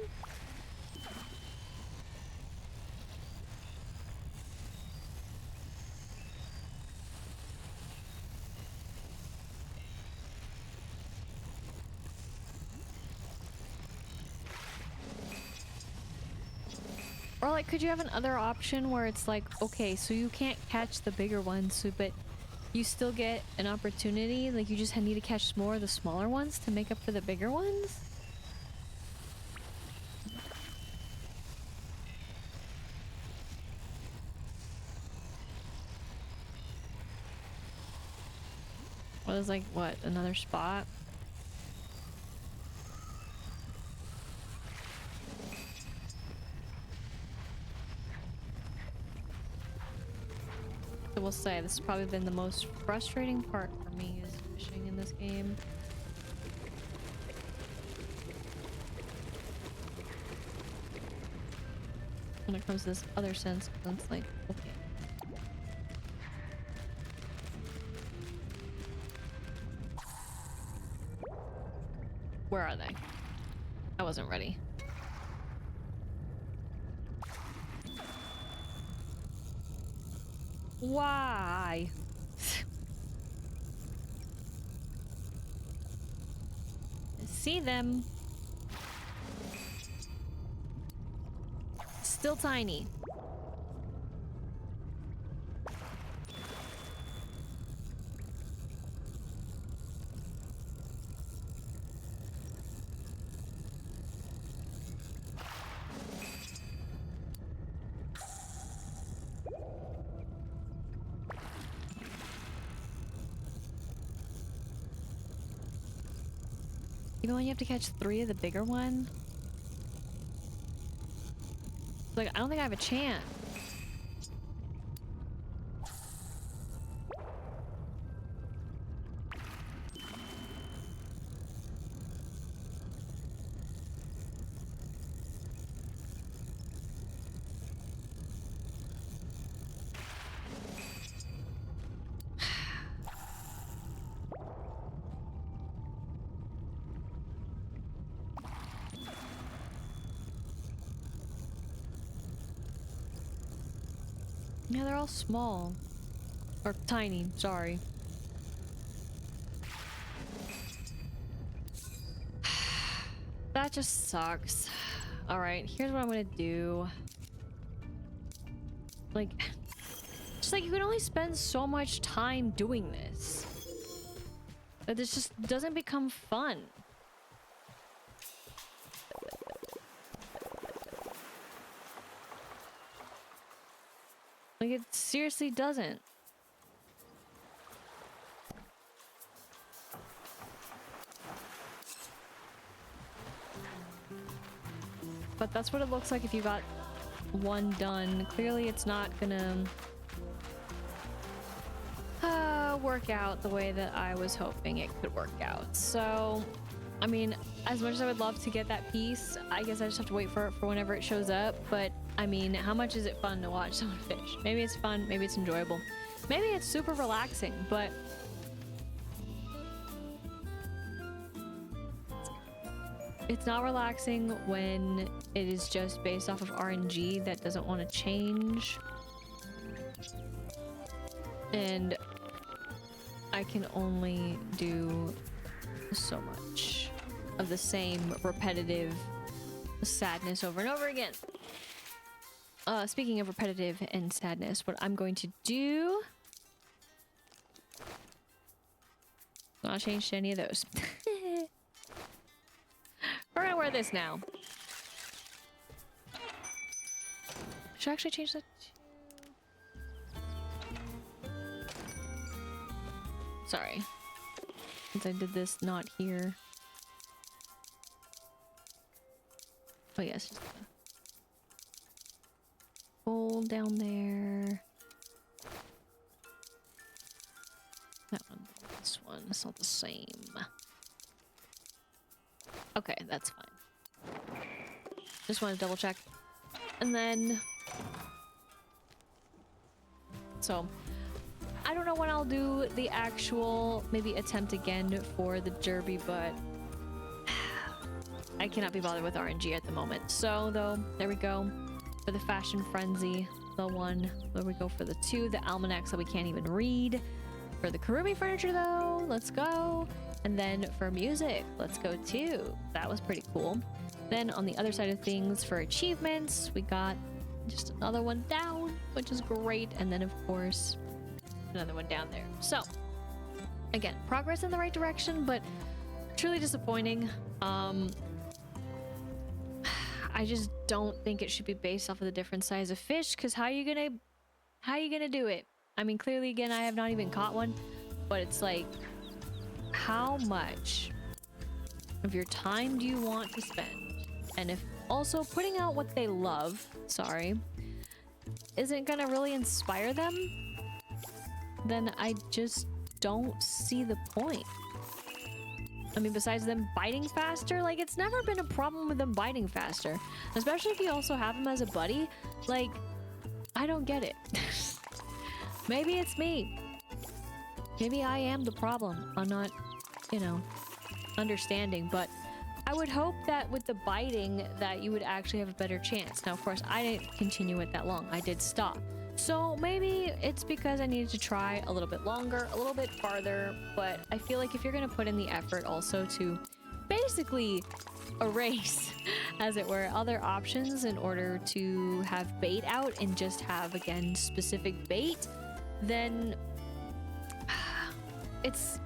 Or like, could you have another option where it's like, okay, so you can't catch the bigger ones, so, but you still get an opportunity, like you just need to catch more of the smaller ones to make up for the bigger ones? Well, there's like, what, another spot? I will say, this has probably been the most frustrating part for me is fishing in this game. When it comes to this other sense, it's like, okay. Where are they? I wasn't ready. Why? See them. Still tiny. Even when you have to catch 3 of the bigger one? Like, I don't think I have a chance. Yeah, they're all small. Or tiny, sorry. That just sucks. Alright, here's what I'm gonna do. Like, just like you can only spend so much time doing this. That this just doesn't become fun. Like, it seriously doesn't. But that's what it looks like if you got one done. Clearly it's not gonna work out the way that I was hoping it could work out. So, I mean, as much as I would love to get that piece, I guess I just have to wait for it for whenever it shows up. But, I mean, how much is it fun to watch someone fish? Maybe it's fun, maybe it's enjoyable. Maybe it's super relaxing, but it's not relaxing when it is just based off of RNG that doesn't want to change. And I can only do so much of the same repetitive sadness over and over again. Speaking of repetitive and sadness, what I'm going to do... Not change any of those. We're gonna wear this now. Should I actually change that to... Sorry. Since I did this not here. Oh yes. Bowl down there. That one. This one. It's not the same. Okay, that's fine. Just want to double check. And then... So, I don't know when I'll do the actual, maybe attempt again for the derby, but I cannot be bothered with RNG at the moment. So, though, there we go. For the Fashion Frenzy, the one. There we go for the 2. The almanacs that we can't even read. For the Karumi furniture, though, let's go. And then for music, let's go too. That was pretty cool. Then on the other side of things, for achievements, we got just another one down, which is great. And then, of course, another one down there. So, again, progress in the right direction, but truly disappointing. I just don't think it should be based off of the different size of fish, because how are you gonna do it? I mean, clearly, again, I have not even caught one, but it's like, how much of your time do you want to spend? And if also putting out what they love, isn't gonna really inspire them, then I just don't see the point. I mean, besides them biting faster, like, it's never been a problem with them biting faster. Especially if you also have them as a buddy. Like, I don't get it. Maybe it's me. Maybe I am the problem. I'm not, you know, understanding. But I would hope that with the biting that you would actually have a better chance. Now, of course, I didn't continue it that long. I did stop. So maybe it's because I needed to try a little bit longer, a little bit farther, but I feel like if you're going to put in the effort also to basically erase, as it were, other options in order to have bait out and just have, again, specific bait, then it's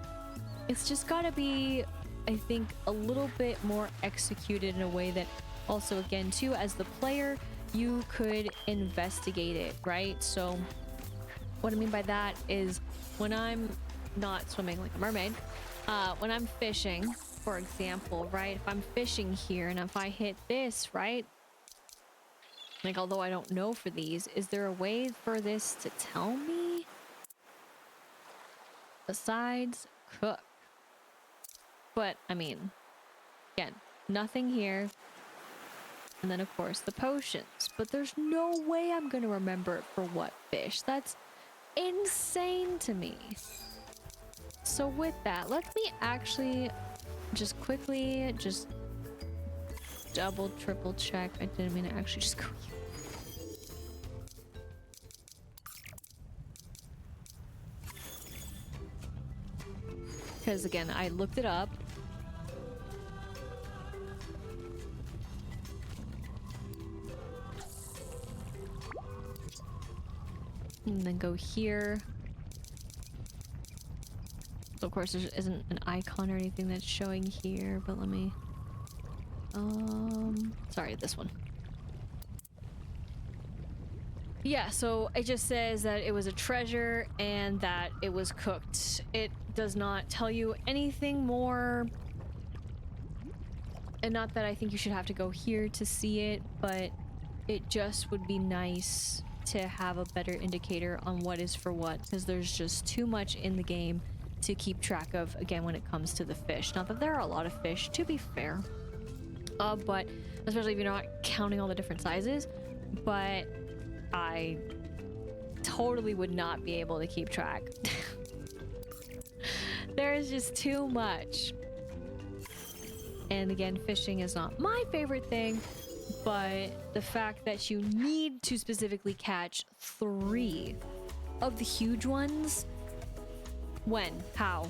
just got to be, I think, a little bit more executed in a way that also, again, too, as the player, you could investigate it, right? So what I mean by that is when I'm not swimming like a mermaid, when I'm fishing, for example, right? If I'm fishing here and if I hit this, right? Like, although I don't know for these, is there a way for this to tell me? Besides cook. But, I mean, again, nothing here. And then, of course, the potions. But there's no way I'm going to remember it for what fish. That's insane to me. So with that, let me actually just quickly just double, triple check. I didn't mean to actually just go here. Because, again, I looked it up. And then go here. So of course there isn't an icon or anything that's showing here, but let me... Sorry, this one. Yeah, so it just says that it was a treasure and that it was cooked. It does not tell you anything more. And not that I think you should have to go here to see it, but it just would be nice to have a better indicator on what is for what, because there's just too much in the game to keep track of, again, when it comes to the fish. Not that there are a lot of fish, to be fair, but especially if you're not counting all the different sizes, but I totally would not be able to keep track. There's just too much. And again, fishing is not my favorite thing, but the fact that you need to specifically catch 3 of the huge ones, when? How?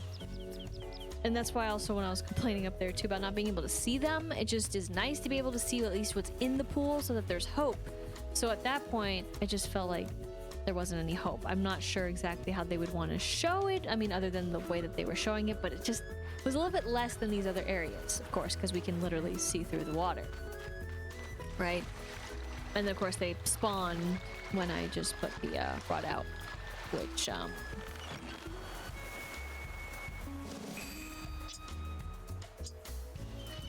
And that's why also when I was complaining up there too about not being able to see them, it just is nice to be able to see at least what's in the pool so that there's hope. So at that point, it just felt like there wasn't any hope. I'm not sure exactly how they would want to show it. I mean, other than the way that they were showing it, but it just was a little bit less than these other areas, of course, because we can literally see through the water. Right? And then, of course, they spawn when I just put the rod out, which,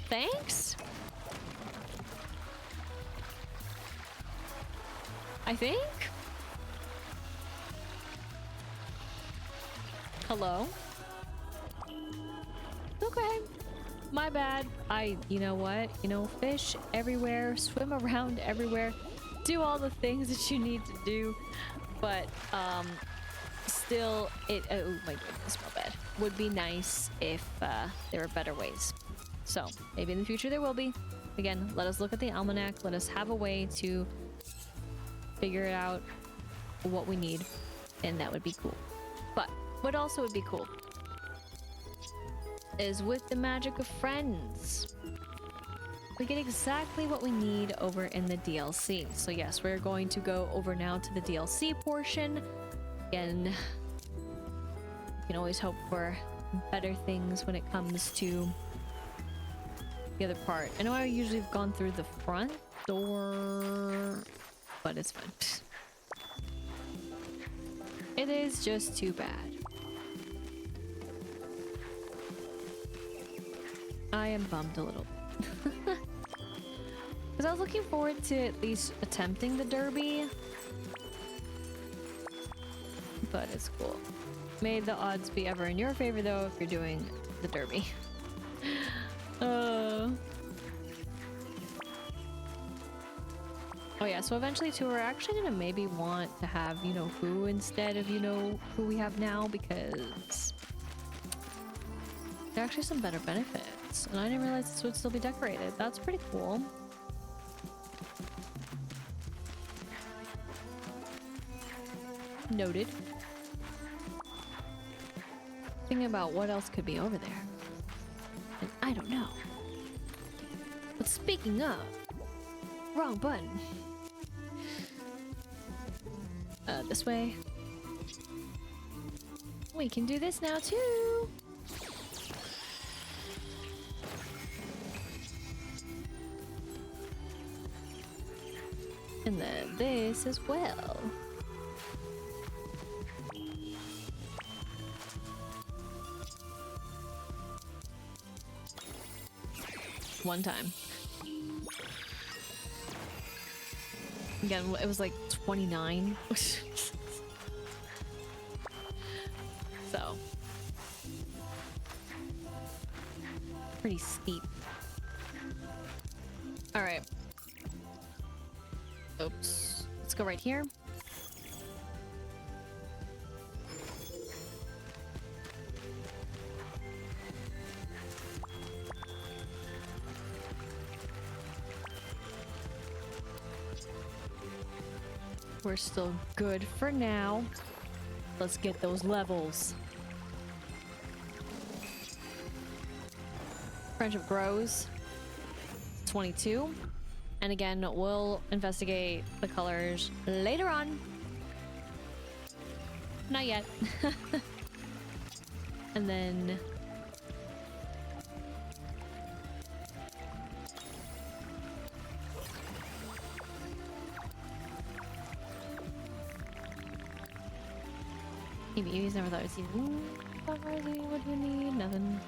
thanks? I think? Hello? Okay. My bad. You know what? You know, fish everywhere, swim around everywhere, do all the things that you need to do. But, still, oh my goodness, my bad. Would be nice if, there were better ways. So, maybe in the future there will be. Again, let us look at the almanac. Let us have a way to figure out what we need. And that would be cool. But, what also would be cool is with the magic of friends, we get exactly what we need over in the DLC. So yes, we're going to go over now to the DLC portion. Again, you can always hope for better things when it comes to the other part. I know I usually have gone through the front door, but it's fine. It is just too bad. I am bummed a little bit. Because I was looking forward to at least attempting the derby. But it's cool. May the odds be ever in your favor though if you're doing the derby. Oh yeah, so eventually too, we're actually gonna maybe want to have, you know, who instead of, you know, who we have now, because there are actually some better benefits. And I didn't realize this would still be decorated. That's pretty cool. Noted. Thinking about what else could be over there. And I don't know. But speaking of, wrong button. This way. We can do this now too. And then this as well. One time. Again, it was like 29. So. Pretty steep. Alright. Oops. Let's go right here. We're still good for now. Let's get those levels. Friendship grows. 22. And again, we'll investigate the colors later on. Not yet. And then... EBUs never thought it was even... What do you need? Nothing.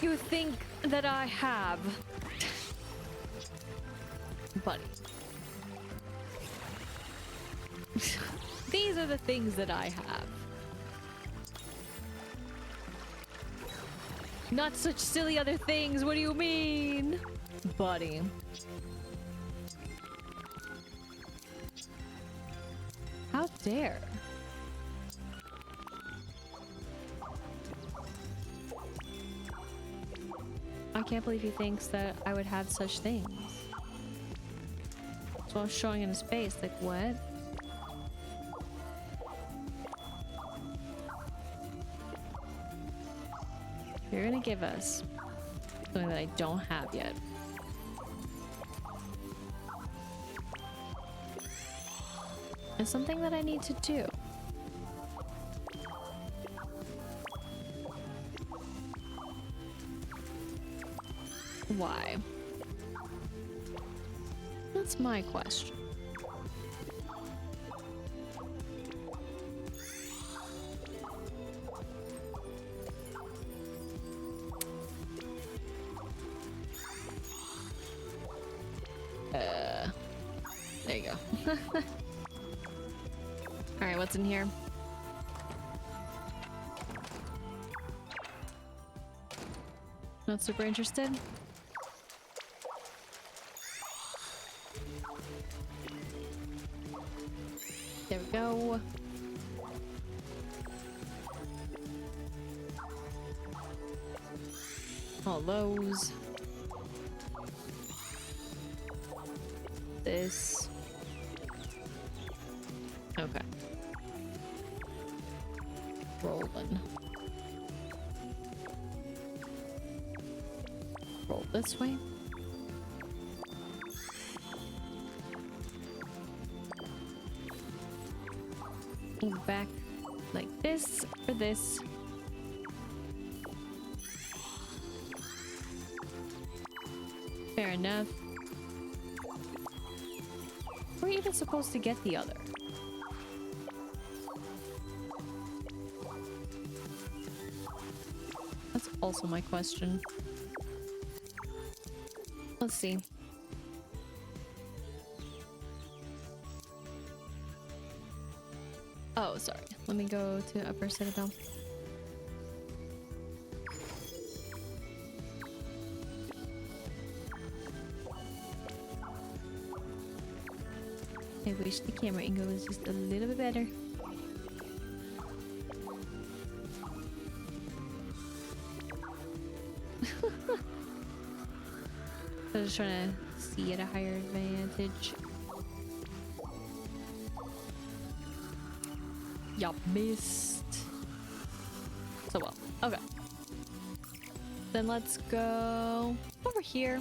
You think that I have... Buddy. These are the things that I have. Not such silly other things, what do you mean? Buddy. How dare? I can't believe he thinks that I would have such things. So I was showing in his face, like, what? You're gonna give us something that I don't have yet. It's something that I need to do. Why? That's my question. There you go. Alright, what's in here? Not super interested. There we go. All those. This. Okay. Rolling. Roll this way. Move back like this for this. Fair enough. We're even supposed to get the other. That's also my question. Let's see. Oh, sorry. Let me go to Upper Citadel. I wish the camera angle was just a little bit better. I was just trying to see at a higher advantage. Y'all missed. So well. Okay. Then let's go over here.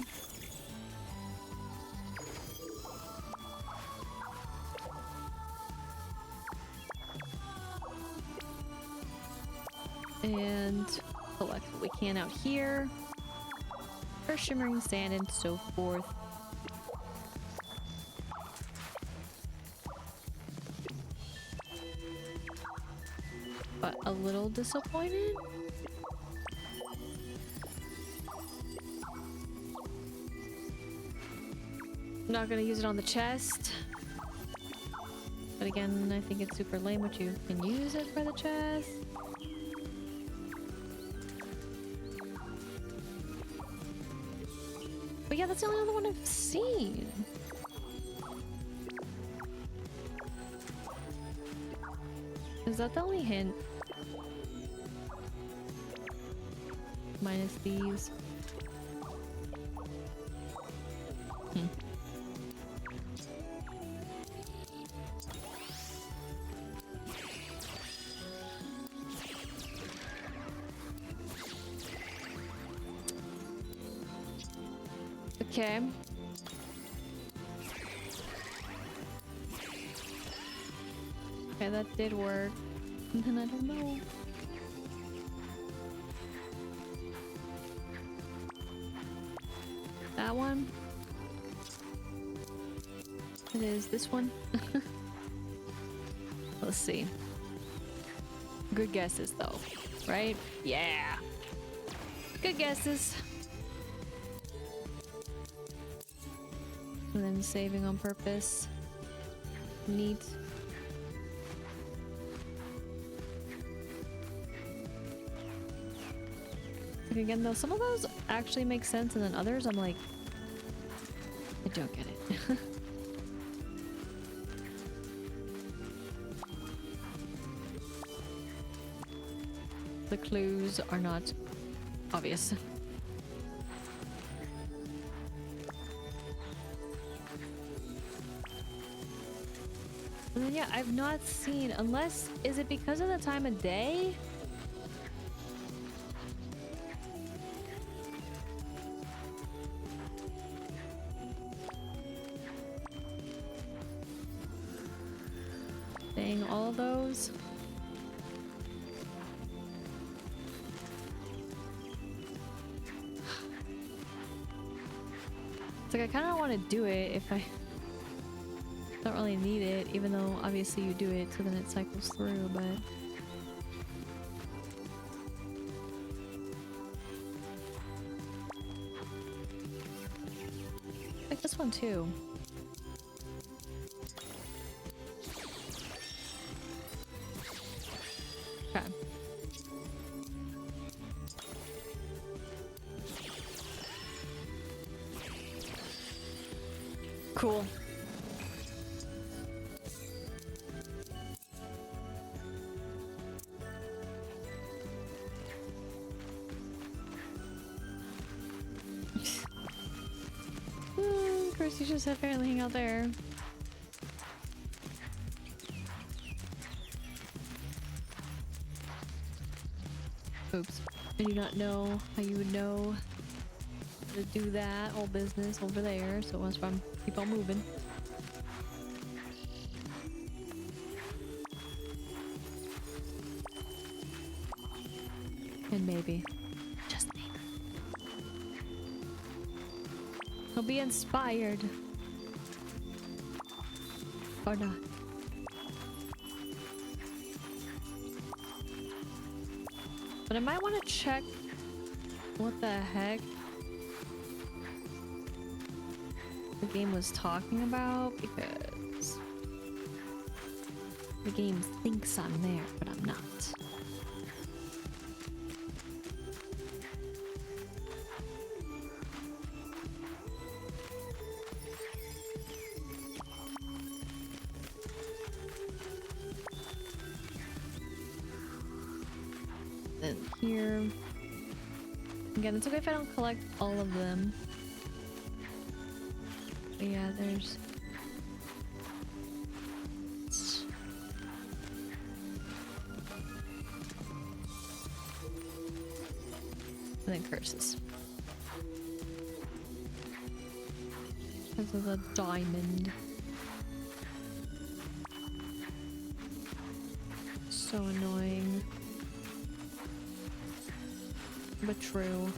And collect what we can out here. For shimmering sand and so forth. But a little disappointed. Not gonna use it on the chest. But again, I think it's super lame what you can use it for the chest. But yeah, that's the only other one I've seen. Is that the only hint? Minus these. Okay. Okay, that did work. And then I don't know. That one? It is this one? Let's see. Good guesses though, right? Yeah. Good guesses. And then saving on purpose. Neat. Like again though, some of those actually make sense and then others I'm like, I don't get it. The clues are not obvious. And then yeah, I've not seen, unless, is it because of the time of day? Dang, all of those. It's like I kind of want to do it if I don't really need it, even though obviously you do it so then it cycles through, but like this one too. cool. Kirsty's just apparently hang out there. Oops. I do not know how you would know how to do that whole business over there, so let's keep on moving. And maybe, just maybe, he'll be inspired. Or not. But I might want to check what the heck the game was talking about, because the game thinks I'm there, but I'm not. Then here again, it's okay if I don't collect all of them. But yeah, there's and then curses because of the diamond. So annoying. But true.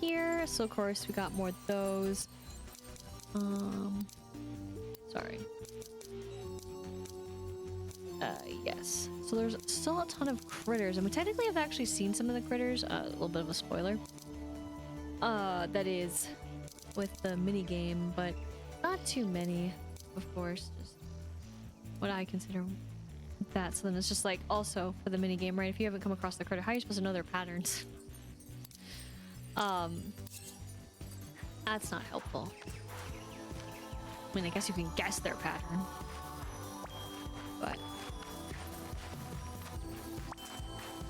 Here, so of course we got more of those. Sorry. Yes. So there's still a ton of critters, and we technically have actually seen some of the critters. A little bit of a spoiler. That is with the mini game, but not too many. Of course, just what I consider that. So then it's just like also for the mini game, right? If you haven't come across the critter, how are you supposed to know their patterns? That's not helpful. I mean, I guess you can guess their pattern, but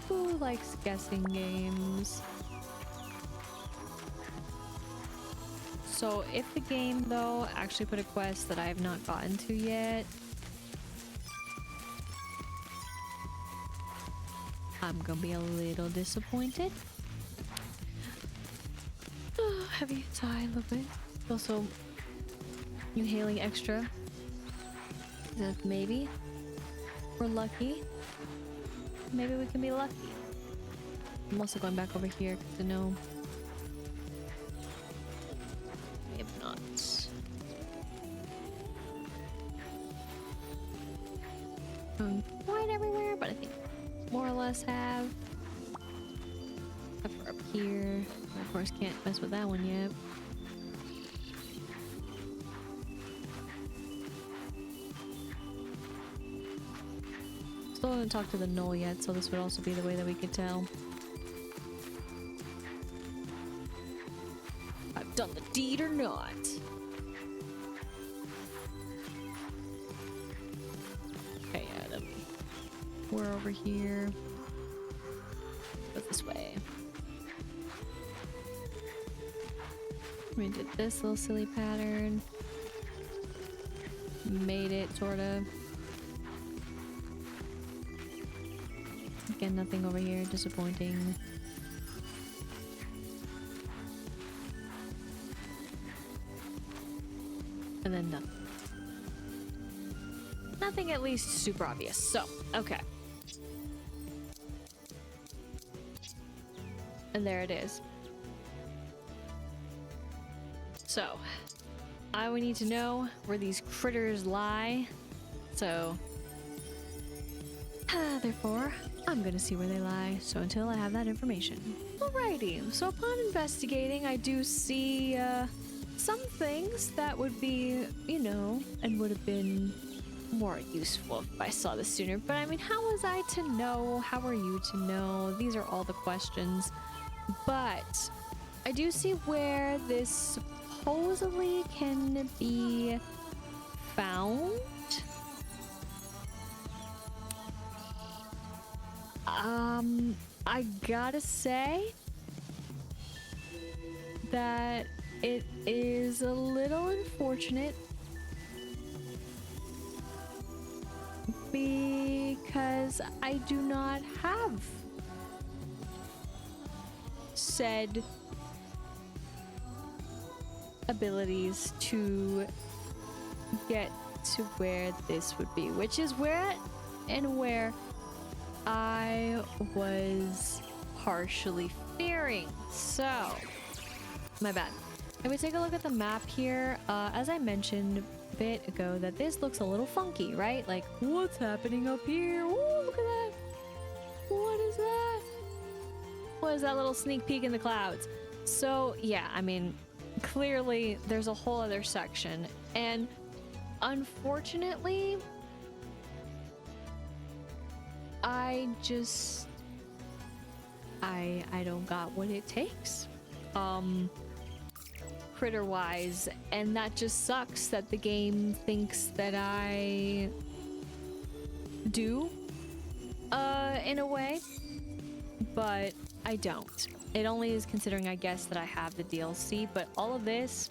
who likes guessing games? So if the game though actually put a quest that I have not gotten to yet, I'm gonna be a little disappointed. Heavy sigh a little bit. Also inhaling extra. That maybe we're lucky. Maybe we can be lucky. I'm also going back over here because I know I have not. Going quite everywhere, but I think more or less have. Except for up here. Of course, can't mess with that one yet. Still haven't talked to the knoll yet, so this would also be the way that we could tell. I've done the deed or not. Okay, yeah, that'll be. We're over here. Go this way. We did this little silly pattern. Made it, sorta. Again, nothing over here. Disappointing. And then nothing. Nothing at least super obvious. So, okay. And there it is. So, I would need to know where these critters lie. So, therefore, I'm gonna see where they lie. So until I have that information. Alrighty, so upon investigating, I do see some things that would be, you know, and would have been more useful if I saw this sooner. But I mean, how was I to know? How are you to know? These are all the questions. But I do see where this supposedly can be found. I gotta say that it is a little unfortunate because I do not have said abilities to get to where this would be, which is where I was partially fearing. So, my bad. If we take a look at the map here, as I mentioned a bit ago, that this looks a little funky, right? Like, what's happening up here? Ooh, look at that. What is that? What is that little sneak peek in the clouds? So, yeah, I mean, clearly there's a whole other section. And unfortunately, I don't got what it takes. Critter wise, and that just sucks that the game thinks that I do in a way, but I don't. It only is considering, I guess, that I have the DLC, but all of this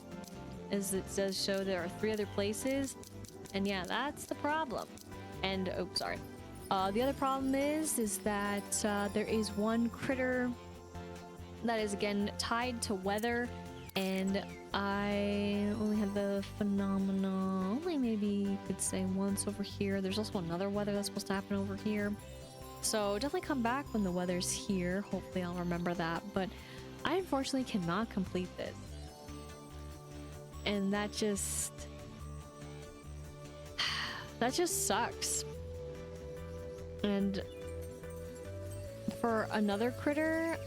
is, it does show there are 3 other places, and yeah, that's the problem. And oh, sorry. The other problem is that there is one critter that is again tied to weather, and I only had the phenomena only maybe you could say once over here. There's also another weather that's supposed to happen over here. So definitely come back when the weather's here. Hopefully I'll remember that. But I unfortunately cannot complete this. And that just sucks. And for another critter,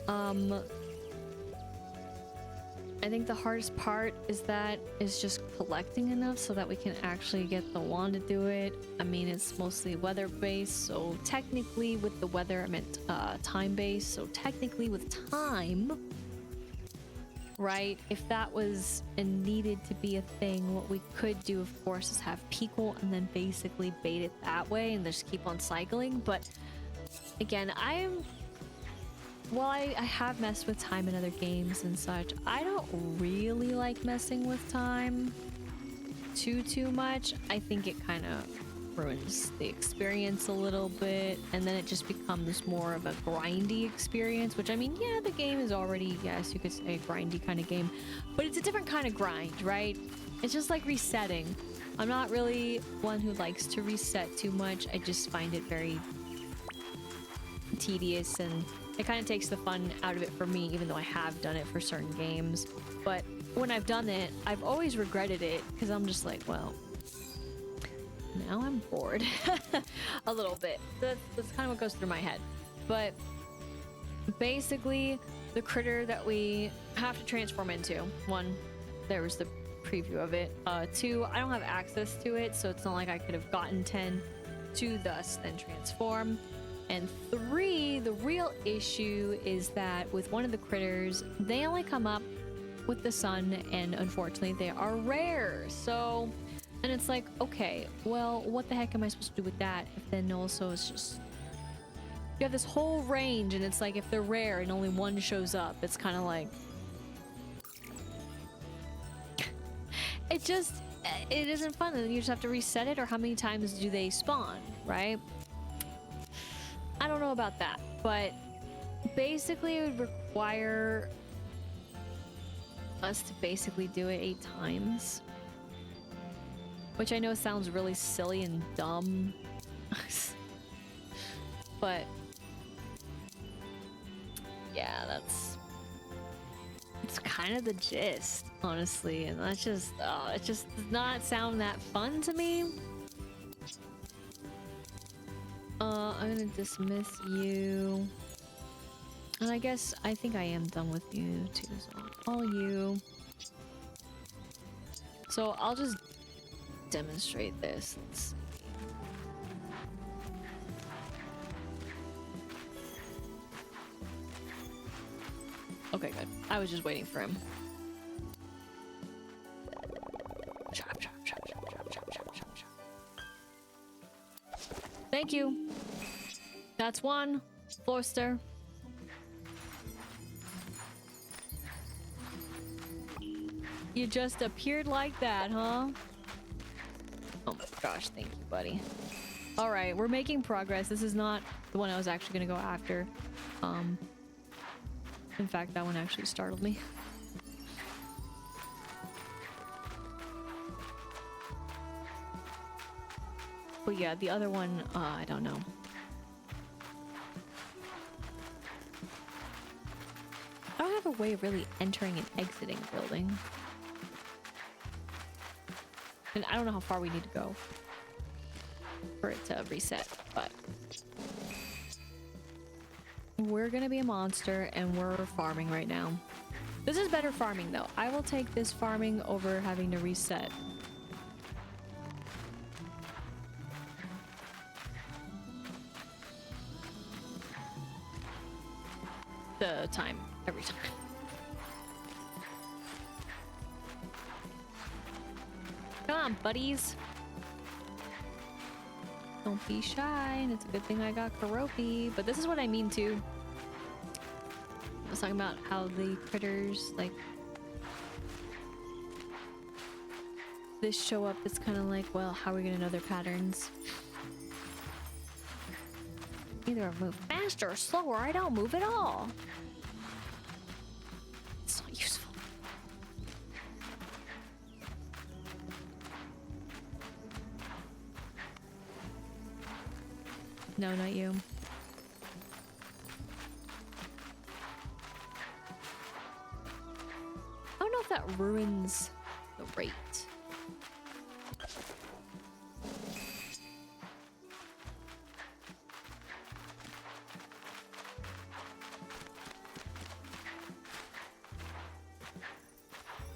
I think the hardest part is just collecting enough so that we can actually get the wand to do it. I mean, it's mostly weather based, so technically with the weather, I meant time based. So technically with time, right? If that was and needed to be a thing, what we could do, of course, is have Peekle and then basically bait it that way and just keep on cycling. But again, while I have messed with time in other games and such, I don't really like messing with time too much. I think it kind of ruins the experience a little bit, and then it just becomes more of a grindy experience, which, I mean, yeah, the game is already, yes, you could say a grindy kind of game, but it's a different kind of grind, right? It's just like resetting. I'm not really one who likes to reset too much. I just find it very tedious, and it kind of takes the fun out of it for me, even though I have done it for certain games. But when I've done it, I've always regretted it, because I'm just like, well, now I'm bored. A little bit. That's kind of what goes through my head. But basically, the critter that we have to transform into, 1, there was the preview of it. 2, I don't have access to it, so it's not like I could have gotten 10 to thus then transform. And 3, the real issue is that with one of the critters, they only come up with the sun, and unfortunately they are rare. So, and it's like, okay, well, what the heck am I supposed to do with that if then also it's just, you have this whole range, and it's like if they're rare and only one shows up, it's kind of like it isn't fun. And then you just have to reset it, or how many times do they spawn, right? I don't know about that, but basically it would require us to basically do it 8 times, which I know sounds really silly and dumb, but yeah, it's kind of the gist, honestly, and that's just, it just does not sound that fun to me. I'm gonna dismiss you. And I guess I think I am done with you too, so I'll call you. So I'll just demonstrate this. Let's see. Okay, good. I was just waiting for him. Chop, chop, chop, chop, chop, chop, chop, chop, chop. Thank you. That's one. Forster. You just appeared like that, huh? Oh my gosh, thank you, buddy. Alright, we're making progress. This is not the one I was actually gonna go after. In fact, that one actually startled me. But yeah, the other one, I don't know. I don't have a way of really entering and exiting the building. And I don't know how far we need to go for it to reset, but we're gonna be a monster and we're farming right now. This is better farming though. I will take this farming over having to reset. The time every time. Come on, buddies. Don't be shy, and it's a good thing I got Karopi. But this is what I mean too. I was talking about how the critters, like, this show up. It's kind of like, well, how are we gonna know their patterns? Either I move faster or slower, I don't move at all. It's not useful. No, not you. I don't know if that ruins the rate.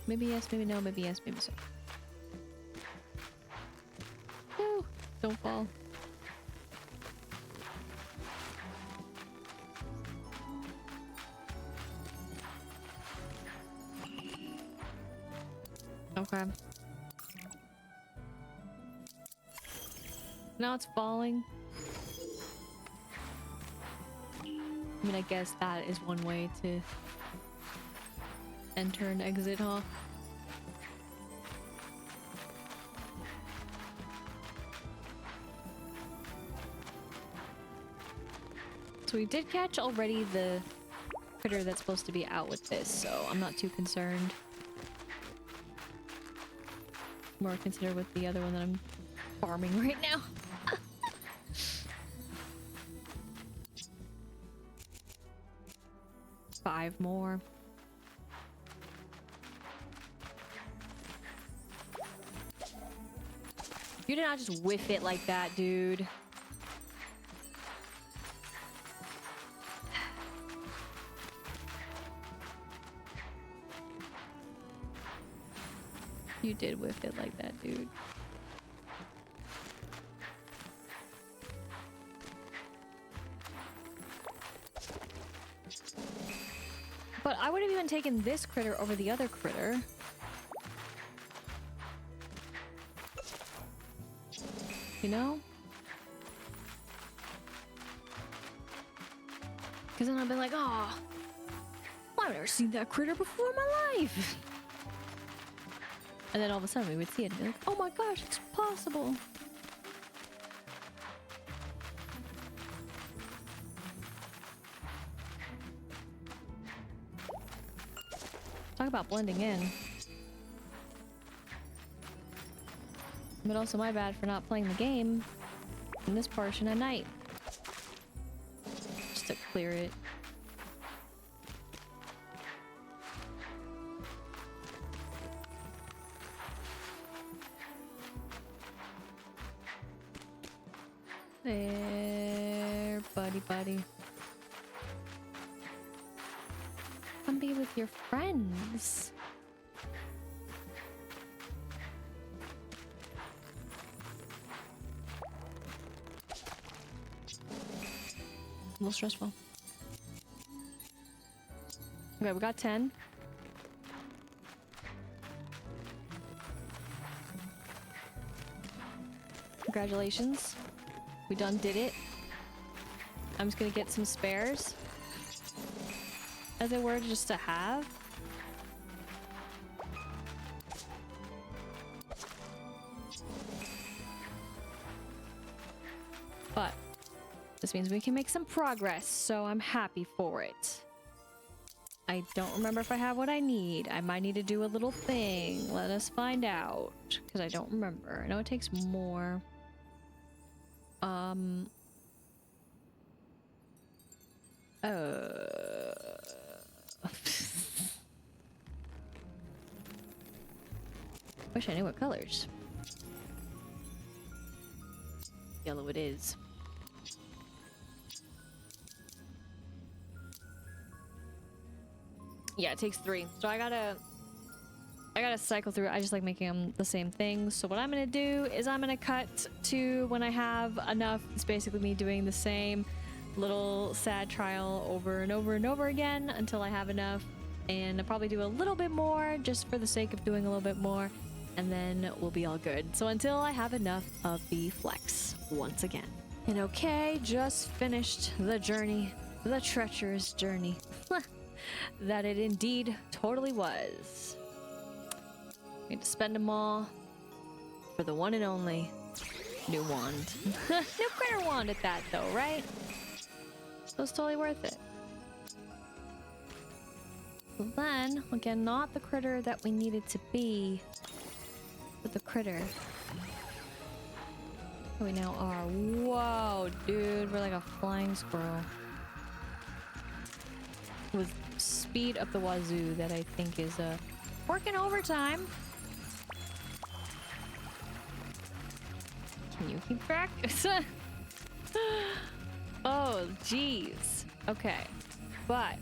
Maybe yes, maybe no, maybe yes, maybe so. Woo! Don't fall. Okay. Now it's falling. I mean, I guess that is one way to enter and exit, huh? So we did catch already the critter that's supposed to be out with this, so I'm not too concerned. More considered with the other one that I'm farming right now. 5 more. You did not just whiff it like that, dude. You did whiff it like that, dude. But I would have even taken this critter over the other critter. You know? Because then I've been like, oh, I've never seen that critter before in my life. And then all of a sudden we would see it and be like, oh my gosh, it's possible. Talk about blending in. But also my bad for not playing the game in this portion at night. Just to clear it. There, buddy. Come be with your friends. A little stressful. Okay, we got 10. Congratulations. We done did it. I'm just gonna get some spares. As it were, just to have. But this means we can make some progress, so I'm happy for it. I don't remember if I have what I need. I might need to do a little thing. Let us find out. Because I don't remember. I know it takes more. Wish I knew what colors. Yellow it is. Yeah, it takes 3. So I gotta cycle through. I just like making them the same thing. So what I'm gonna do is I'm gonna cut to when I have enough. It's basically me doing the same little sad trial over and over and over again until I have enough. And I'll probably do a little bit more just for the sake of doing a little bit more. And then we'll be all good. So until I have enough of the flex once again. And okay, just finished the journey. The treacherous journey. That it indeed totally was. Need to spend them all for the one and only new wand. New critter wand at that though, right? So it's totally worth it. So then, again, not the critter that we needed to be, but the critter that we now are. Whoa, dude, we're like a flying squirrel. With speed up the wazoo that I think is working overtime. Can you keep track? Oh, jeez. Okay. But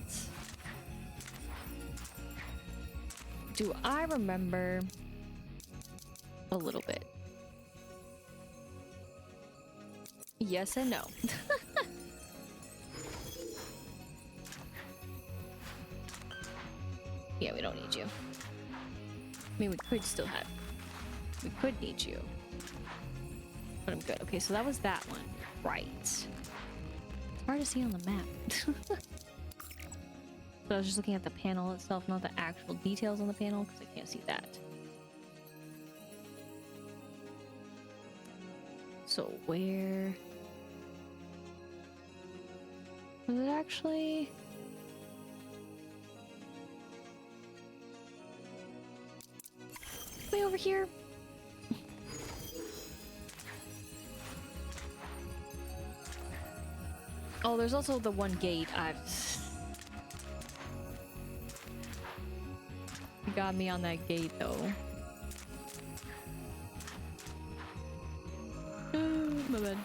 do I remember a little bit? Yes and no. Yeah, we don't need you. I mean, we could still have... We could need you. But I'm good. Okay, so that was that one. Right. It's hard to see on the map. But I was just looking at the panel itself, not the actual details on the panel, because I can't see that. So where... Was it actually... Way over here? Oh, there's also the one gate. You got me on that gate, though. My bad.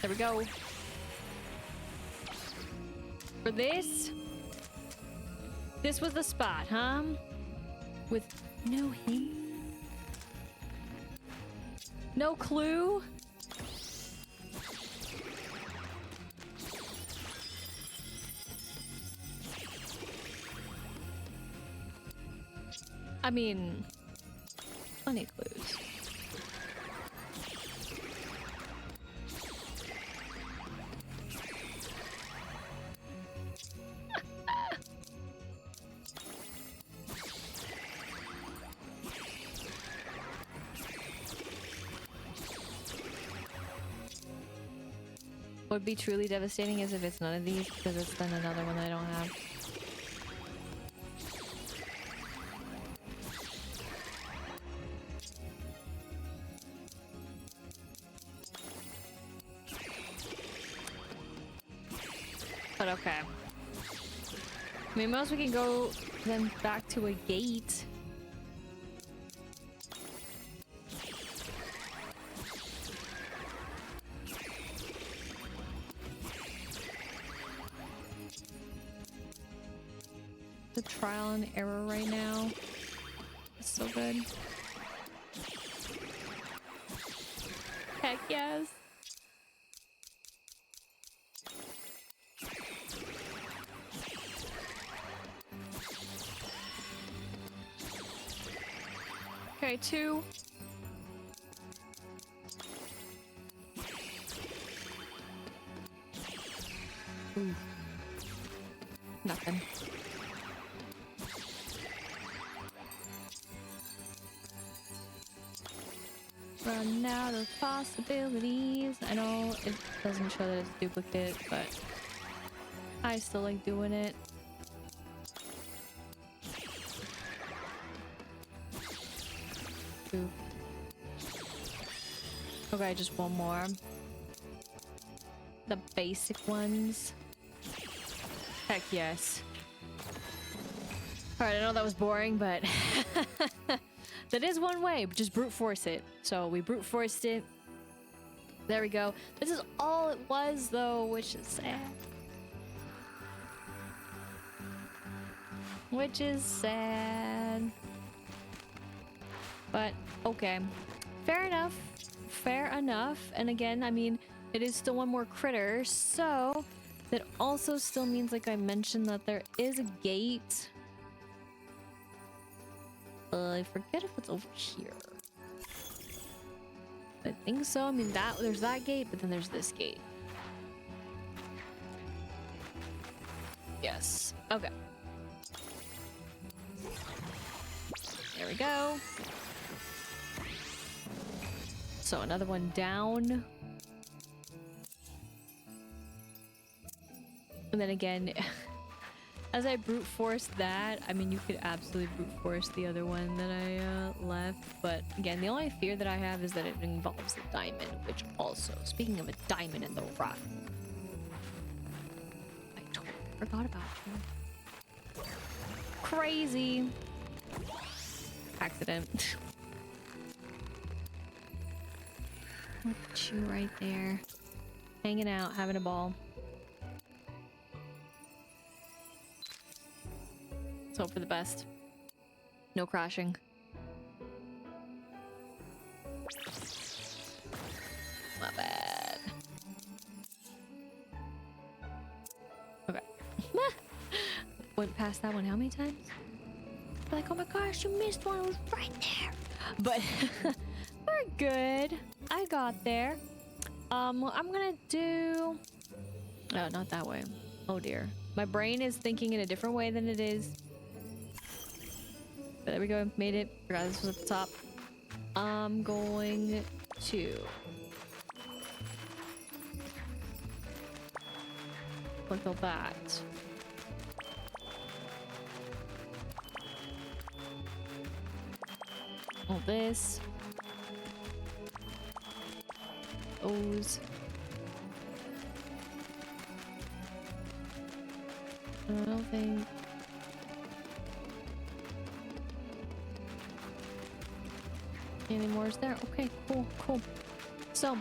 There we go. For this was the spot, huh? With no hint? No clue? I mean, plenty of clues. What would be truly devastating is if it's none of these, because it's then another one that I don't have. But okay. I mean, most we can go then back to a gate. The trial and error right now is so good. Heck yes. Okay, 2. Ooh. Nothing. Run out of possibilities. I know it doesn't show that it's duplicate, but I still like doing it. Ooh. Okay, just one more. The basic ones. Heck yes. Alright, I know that was boring, but that is one way. Just brute force it. So we brute forced it. There we go. This is all it was, though, which is sad. Which is sad. But, okay. Fair enough. Fair enough. And again, I mean, it is still one more critter, so that also still means, like I mentioned, that there is a gate. I forget if it's over here. I think so. I mean, there's that gate, but then there's this gate. Yes. Okay. There we go. So another one down. And then again, as I brute force that, I mean, you could absolutely brute force the other one that I left. But again, the only fear that I have is that it involves the diamond, which also, speaking of a diamond in the rough, I totally forgot about you. Crazy. Accident. Look at you right there. Hanging out, having a ball. Let's hope for the best. No crashing. Not bad. Okay. Went past that one how many times? Like, oh my gosh, you missed one. It was right there. But we're good. I got there. Well, I'm gonna do... Oh, not that way. Oh dear. My brain is thinking in a different way than it is. But there we go. Made it. Forgot this was at the top. I'm going to... Look at that. All this. Those. I don't think... Any more is there? Okay, cool, cool. So,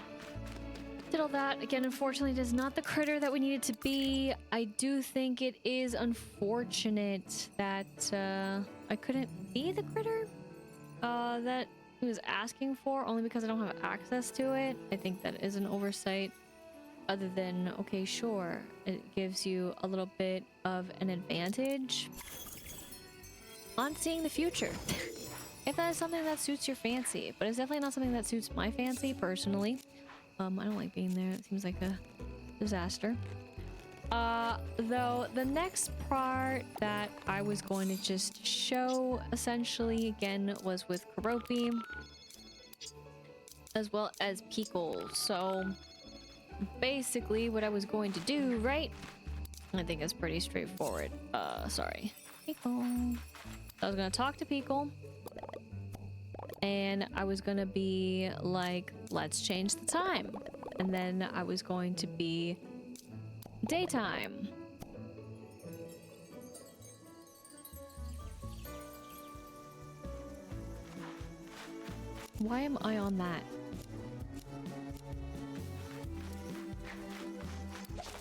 did all that. Again, unfortunately, it is not the critter that we need it to be. I do think it is unfortunate that I couldn't be the critter that he was asking for, only because I don't have access to it. I think that is an oversight. Other than, okay, sure, it gives you a little bit of an advantage on seeing the future. If that is something that suits your fancy, but it's definitely not something that suits my fancy personally. I don't like being there. It seems like a disaster. Though the next part that I was going to just show essentially again was with Karopi as well as Pickle. So basically what I was going to do, right? I think it's pretty straightforward. Sorry. Pickle. I was gonna talk to Pickle. And I was gonna be like, let's change the time. And then I was going to be daytime. Why am I on that?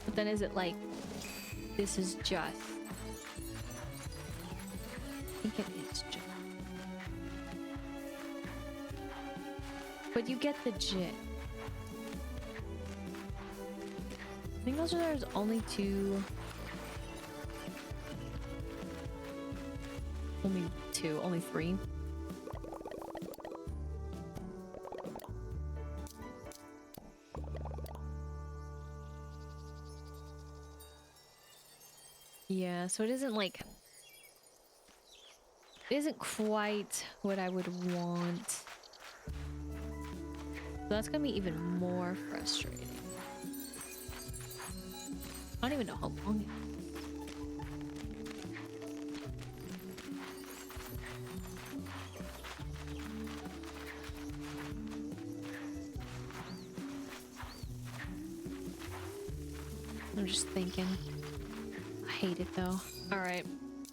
But then is it like, this is just... I think it is just... But you get the gist. I think those are there's only two. Only two, only three. Yeah, so it isn't like... It isn't quite what I would want. So that's gonna be even more frustrating. I don't even know how long it is. I'm just thinking. I hate it though. Alright,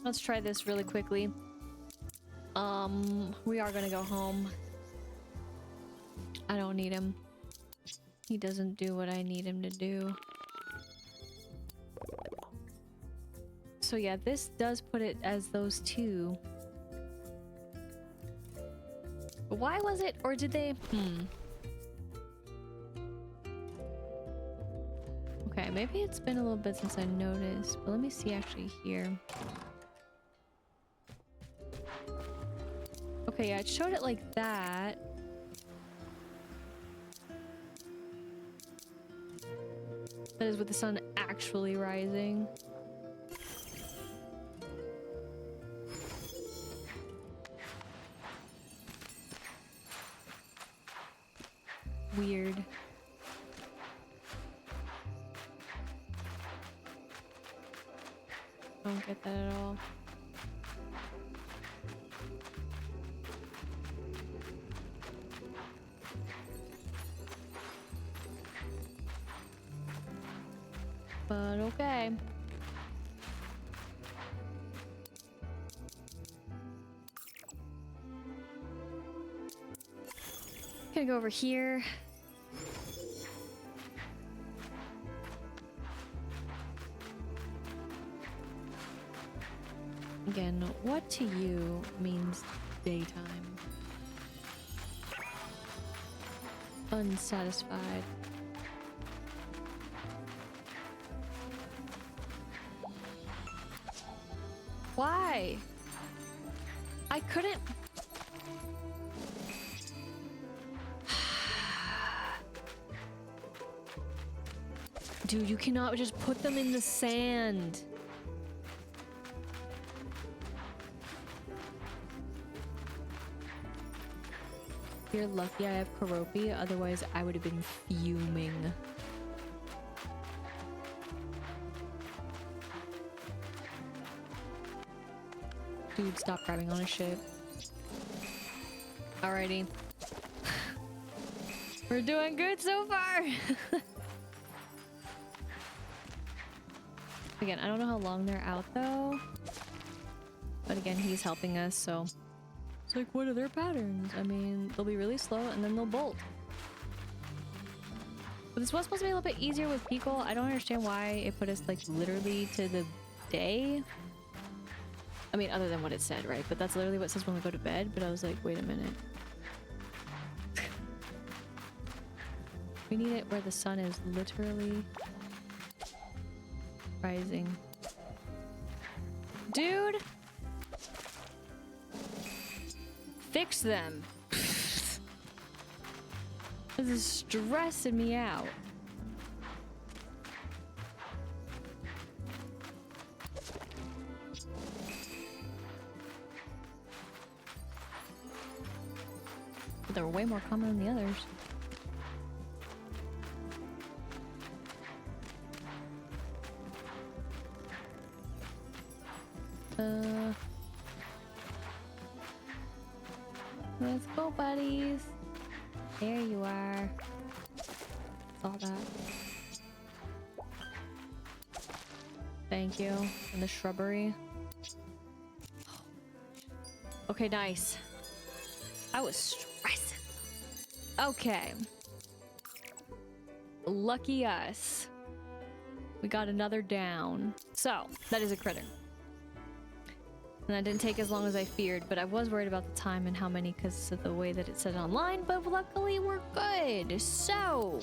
let's try this really quickly. We are gonna go home. I don't need him. He doesn't do what I need him to do. So yeah, this does put it as those two. But why was it? Or did they? Okay, maybe it's been a little bit since I noticed. But let me see actually here. Okay, yeah, it showed it like that. That is with the sun actually rising. Weird. Don't get that at all. But okay. Gonna go over here. Again, what to you means daytime? Unsatisfied. Why? I couldn't... Dude, you cannot just put them in the sand. You're lucky I have Karopi, otherwise I would have been fuming. Dude, stop grabbing on a ship. Alrighty. We're doing good so far! Again, I don't know how long they're out though. But again, he's helping us, so... It's like, what are their patterns? I mean, they'll be really slow and then they'll bolt. But this was supposed to be a little bit easier with Pickle. I don't understand why it put us like literally to the day. I mean, other than what it said, right? But that's literally what it says when we go to bed. But I was like, wait a minute. We need it where the sun is literally rising. Dude! Fix them. This is stressing me out. But they're way more common than the others. Let's go, buddies. There you are. Saw that. Thank you. And the shrubbery. Okay, nice. I was stressing. Okay. Lucky us. We got another down. So, that is a critter. And that didn't take as long as I feared, but I was worried about the time and how many because of the way that it said online, but luckily we're good. So,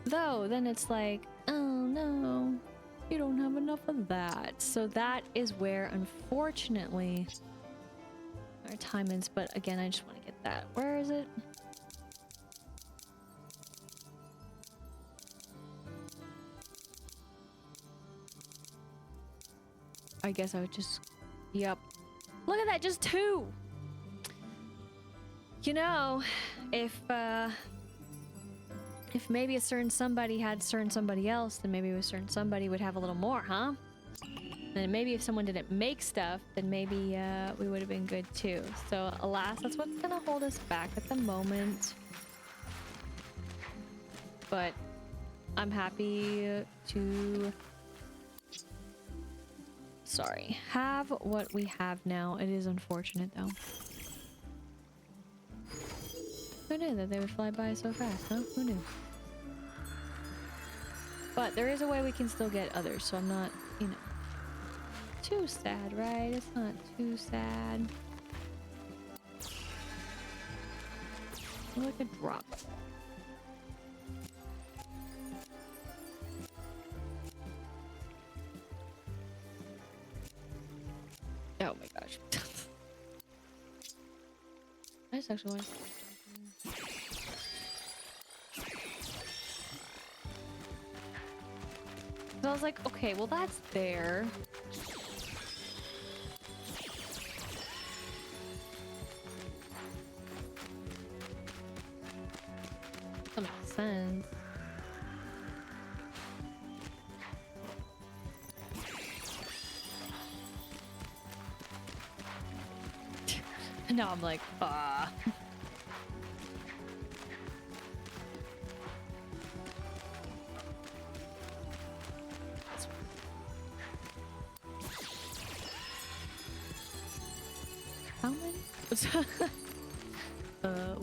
though, then it's like, Oh no, you don't have enough of that. So that is where, unfortunately, our time is. But again, I just want to get that. Where is it? I guess I would just... Yep. Look at that, just 2! You know, if maybe a certain somebody had certain somebody else, then maybe a certain somebody would have a little more, huh? And maybe if someone didn't make stuff, then maybe we would have been good too. So alas, that's what's gonna hold us back at the moment. But I'm happy to... Sorry. Have what we have now. It is unfortunate though. Who knew that they would fly by so fast, huh? Who knew? But there is a way we can still get others, so I'm not, you know, too sad, right? It's not too sad. Like a drop. Oh my gosh. I just actually want to... I was like, okay, well that's there. That makes sense. And now I'm like, ah. How many?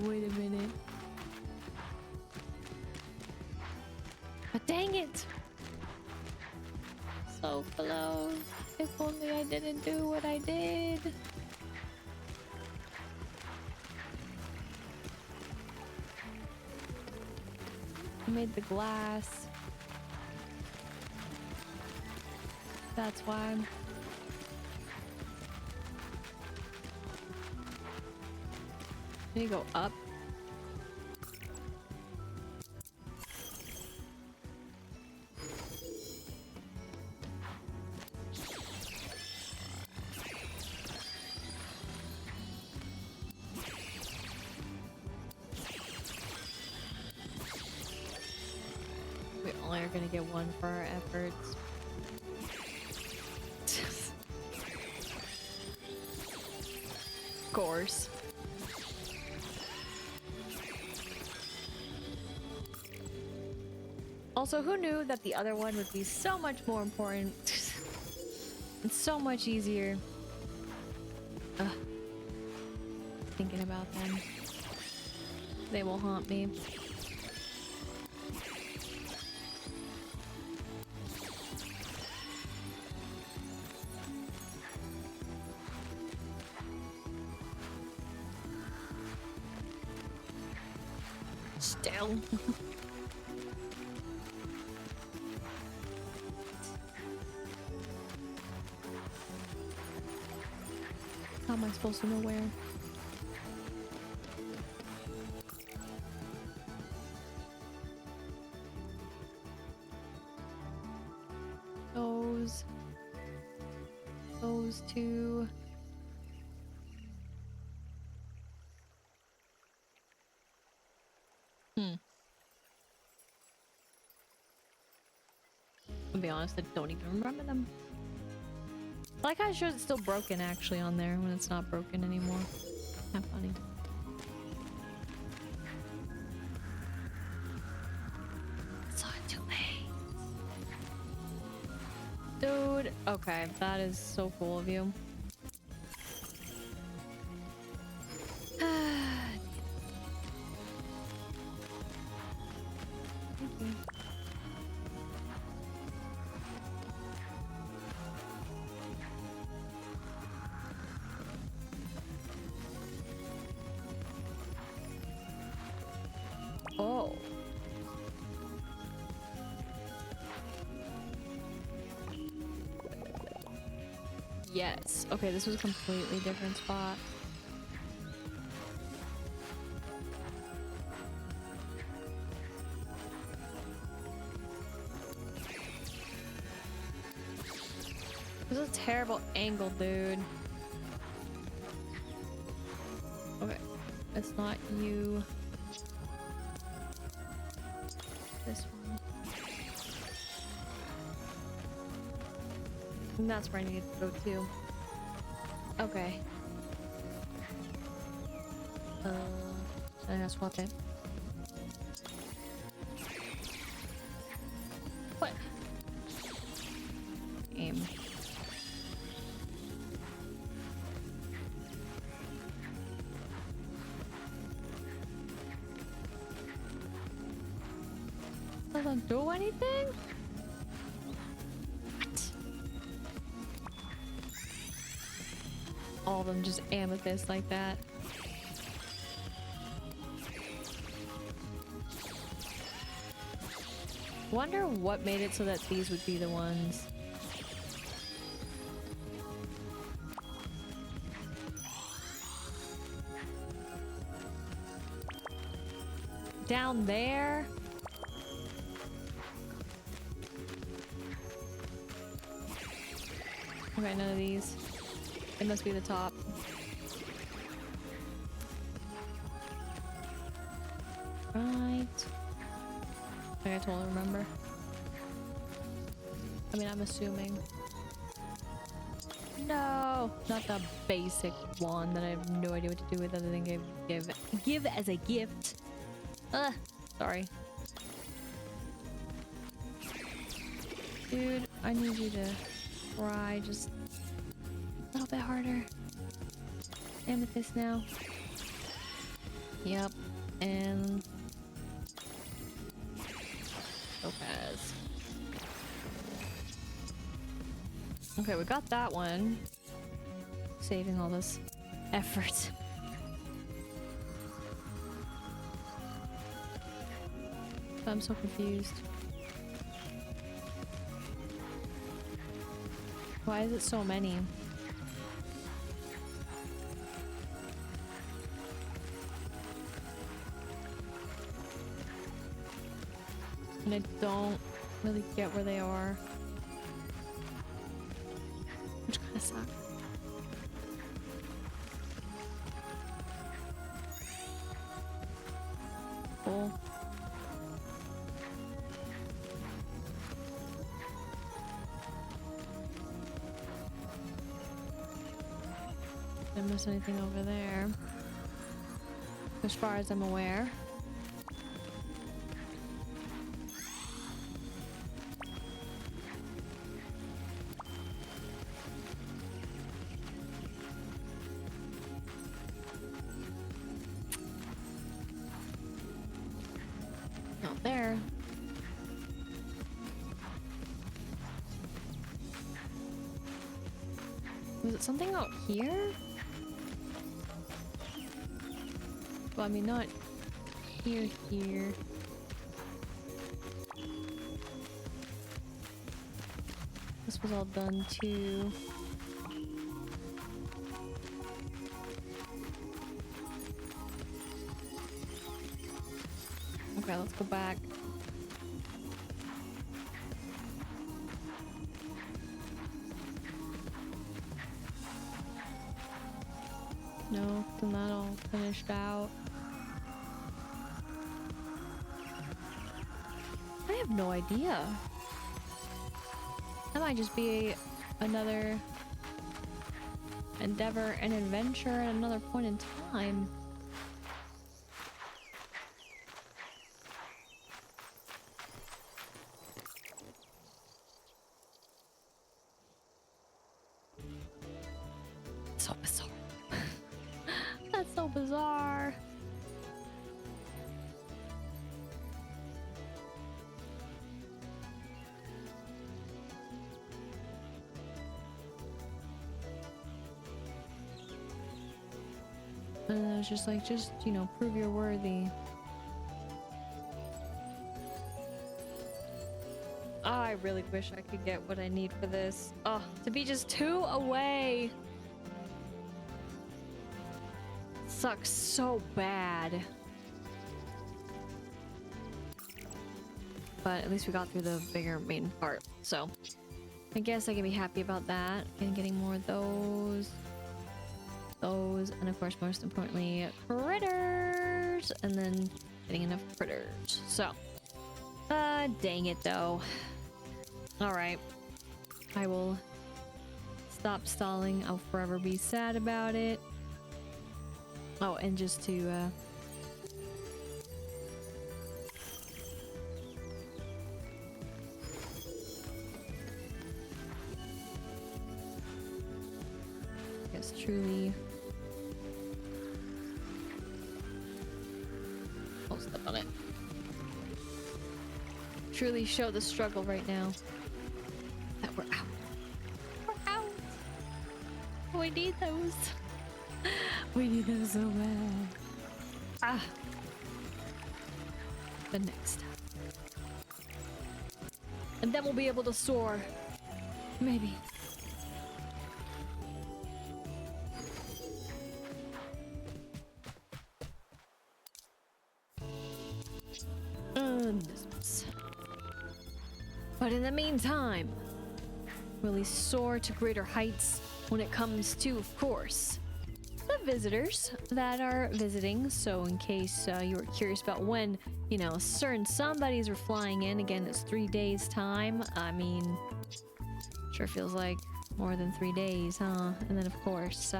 Wait a minute. But dang it! So close. If only I didn't do what I did. I made the glass. That's why. Can you go up? We only are gonna get one for our efforts. Of course. Also, who knew that the other one would be so much more important and so much easier? Ugh. Thinking about them. They will haunt me. Still. How am I supposed to know where? Those two. To be honest, I don't even remember them. I like how it shows it's still broken actually on there when it's not broken anymore. How funny. Saw it too late. Dude, okay, that is so cool of you. Thank you. Oh. Yes. Okay, this was a completely different spot. This is a terrible angle, dude. Okay. It's not you. This one. And that's where I need to go too. Okay. I gotta swap it. What? Aim. Doesn't do anything? What? All of them just amethyst like that. Wonder what made it so that these would be the ones. Down there? Okay, none of these. It must be the top. Right. I totally remember. I mean, I'm assuming. No! Not the basic one that I have no idea what to do with other than give as a gift. Ugh. Sorry. Dude, I need you to try just a little bit harder. Amethyst now. Yep. And Topaz. Okay, we got that one. Saving all this effort. I'm so confused. Why is it so many? And I don't really get where they are. Which kind of sucks. Cool. Didn't miss anything over there. As far as I'm aware. Not there. Was it something out here? Well, I mean, not here. This was all done too. Okay, let's go back. No, then that all finished out. I have no idea. That might just be another endeavor and adventure at another point in time. So bizarre. That's so bizarre. And it's just like, you know, prove you're worthy. I really wish I could get what I need for this. Oh, to be just 2 away. Sucks so bad. But at least we got through the bigger main part. So I guess I can be happy about that. And getting more of those. And of course, most importantly, critters. And then getting enough critters. So, dang it though. Alright. I will stop stalling. I'll forever be sad about it. Oh, and just to, yes, truly. I'll step on it. Truly show the struggle right now. That we're out. We're out. We need those. We need them so bad. Ah. The next. And then we'll be able to soar. Maybe. But in the meantime, will we soar to greater heights when it comes to, of course, the visitors that are visiting. So in case you were curious about when, you know, certain somebodies are flying in, again, it's 3 days time. I mean, sure feels like more than 3 days, huh? And then of course,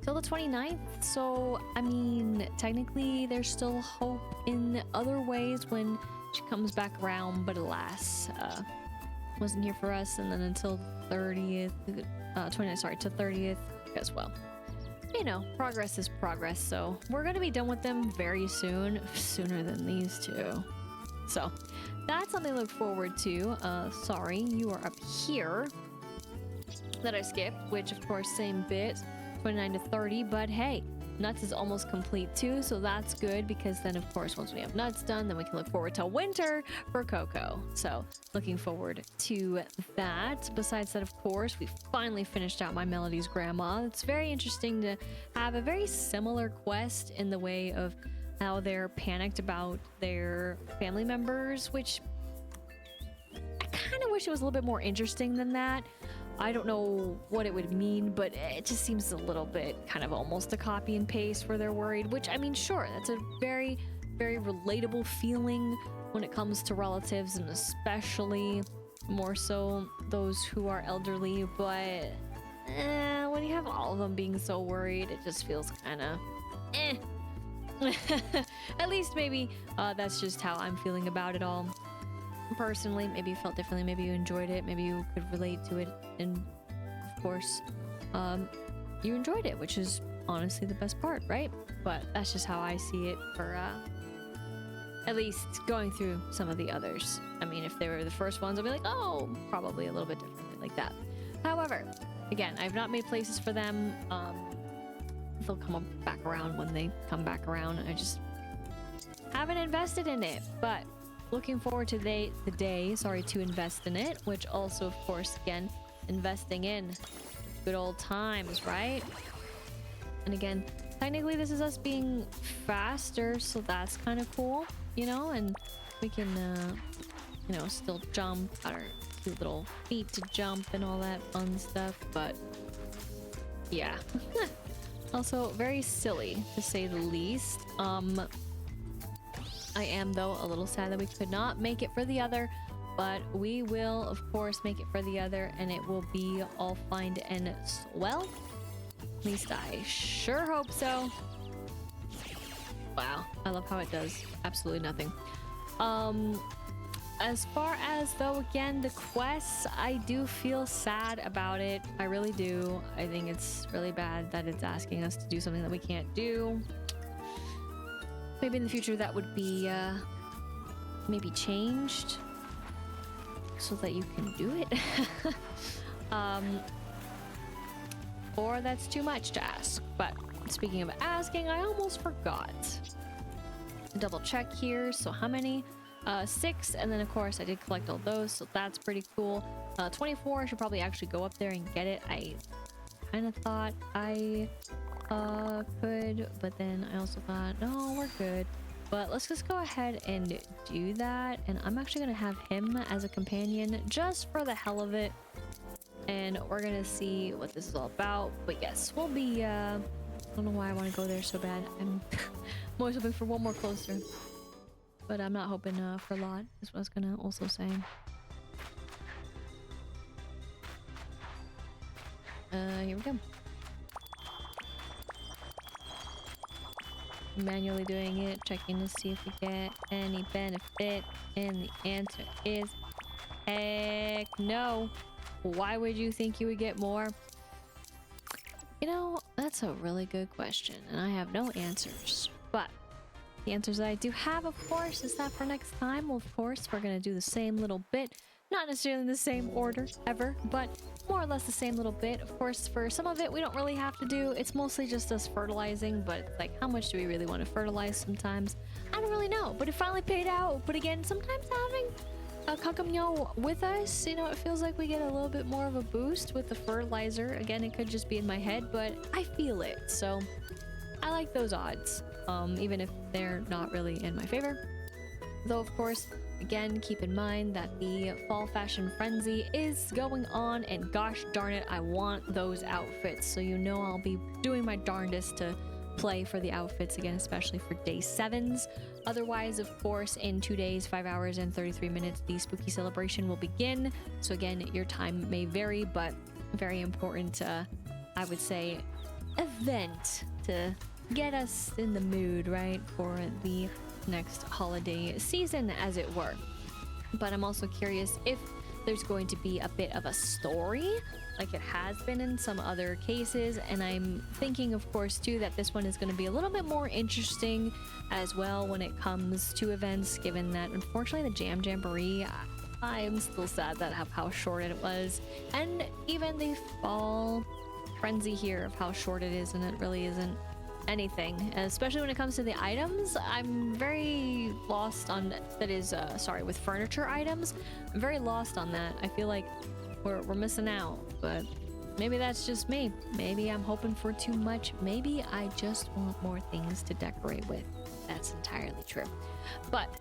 till the 29th. So, I mean, technically there's still hope in other ways when she comes back around, but alas, wasn't here for us. And then until 30th, 29th, sorry, to 30th as well. You know, progress is progress. So we're going to be done with them very soon, sooner than these two. So that's something to look forward to. Sorry, you are up here that I skipped, which of course, same bit, 29 to 30, but hey, nuts is almost complete too, so that's good because then of course once we have nuts done, then we can look forward to winter for Coco. So looking forward to that. Besides that, of course, we finally finished out my Melody's grandma. It's very interesting to have a very similar quest in the way of how they're panicked about their family members, which I kind of wish it was a little bit more interesting than that. I don't know what it would mean, but it just seems a little bit kind of almost a copy and paste where they're worried, which, I mean, sure, that's a very, very relatable feeling when it comes to relatives, and especially more so those who are elderly, but when you have all of them being so worried, it just feels kind of At least maybe that's just how I'm feeling about it all. Personally, maybe you felt differently, maybe you enjoyed it, maybe you could relate to it, and of course you enjoyed it, which is honestly the best part, right? But that's just how I see it for at least going through some of the others. I mean, if they were the first ones, I'd be like, oh, probably a little bit differently like that. However, again, I've not made places for them. They'll come back around when they come back around. I just haven't invested in it, but looking forward to the day to invest in it, which also, of course, again, investing in good old times, right? And again, technically this is us being faster, so that's kind of cool, you know, and we can, you know, still jump, our cute little feet to jump and all that fun stuff, but yeah. Also, very silly, to say the least. I am, though, a little sad that we could not make it for the other, but we will, of course, make it for the other, and it will be all fine and well. At least I sure hope so. Wow, I love how it does absolutely nothing. As far as, though, again, the quests, I do feel sad about it. I really do. I think it's really bad that it's asking us to do something that we can't do. Maybe in the future that would be maybe changed so that you can do it. Or that's too much to ask. But speaking of asking, I almost forgot. Double check here. So how many? 6, and then of course I did collect all those, so that's pretty cool. 24, I should probably actually go up there and get it. I kind of thought I could, but then I also thought, no, we're good. But let's just go ahead and do that, and I'm actually gonna have him as a companion just for the hell of it, and we're gonna see what this is all about. But yes, we'll be I don't know why I want to go there so bad. I'm always hoping for one more closer, but I'm not hoping for a lot, is what I was gonna also say. Here we go. Manually doing it, checking to see if we get any benefit, and the answer is heck no. Why would you think you would get more? You know, that's a really good question, and I have no answers. But the answers that I do have, of course, is that for next time, well, of course, we're gonna do the same little bit. Not necessarily in the same order, ever, but more or less the same little bit. Of course, for some of it, we don't really have to do. It's mostly just us fertilizing, but it's like, how much do we really want to fertilize sometimes? I don't really know, but it finally paid out. But again, sometimes having a Kakamyo with us, you know, it feels like we get a little bit more of a boost with the fertilizer. Again, it could just be in my head, but I feel it, so I like those odds, even if they're not really in my favor. Though, of course, again, keep in mind that the fall fashion frenzy is going on, and gosh darn it, I want those outfits. So you know I'll be doing my darndest to play for the outfits again, especially for day 7s. Otherwise, of course, in 2 days, 5 hours, and 33 minutes, the spooky celebration will begin. So again, your time may vary, but very important, I would say, event to get us in the mood, right, for the next holiday season, as it were. But I'm also curious if there's going to be a bit of a story like it has been in some other cases, and I'm thinking, of course, too, that this one is going to be a little bit more interesting as well when it comes to events, given that unfortunately the Jam Jamboree, I'm still sad that how short it was, and even the fall frenzy here of how short it is, and it really isn't anything, especially when it comes to the items. I'm very lost on that is sorry, with furniture items, I'm very lost on that. I feel like we're missing out, but maybe that's just me. Maybe I'm hoping for too much. Maybe I just want more things to decorate with. That's entirely true. But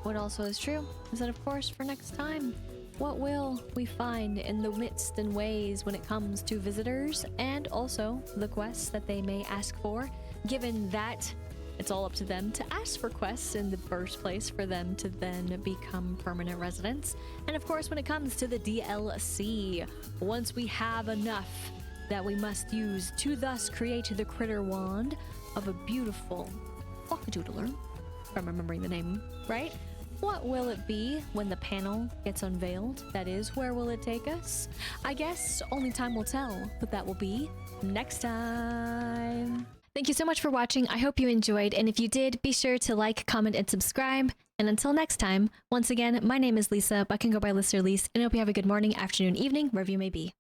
what also is true is that, of course, for next time, what will we find in the midst and ways when it comes to visitors, and also the quests that they may ask for, given that it's all up to them to ask for quests in the first place for them to then become permanent residents. And of course, when it comes to the DLC, once we have enough that we must use to thus create the critter wand of a beautiful Flockadoodler, if I'm remembering the name right, what will it be when the panel gets unveiled? That is, where will it take us? I guess only time will tell, but that will be next time. Thank you so much for watching. I hope you enjoyed, and if you did, be sure to like, comment, and subscribe. And until next time, once again, my name is Lisa, but I can go by Lister Lise, and I hope you have a good morning, afternoon, evening, wherever you may be.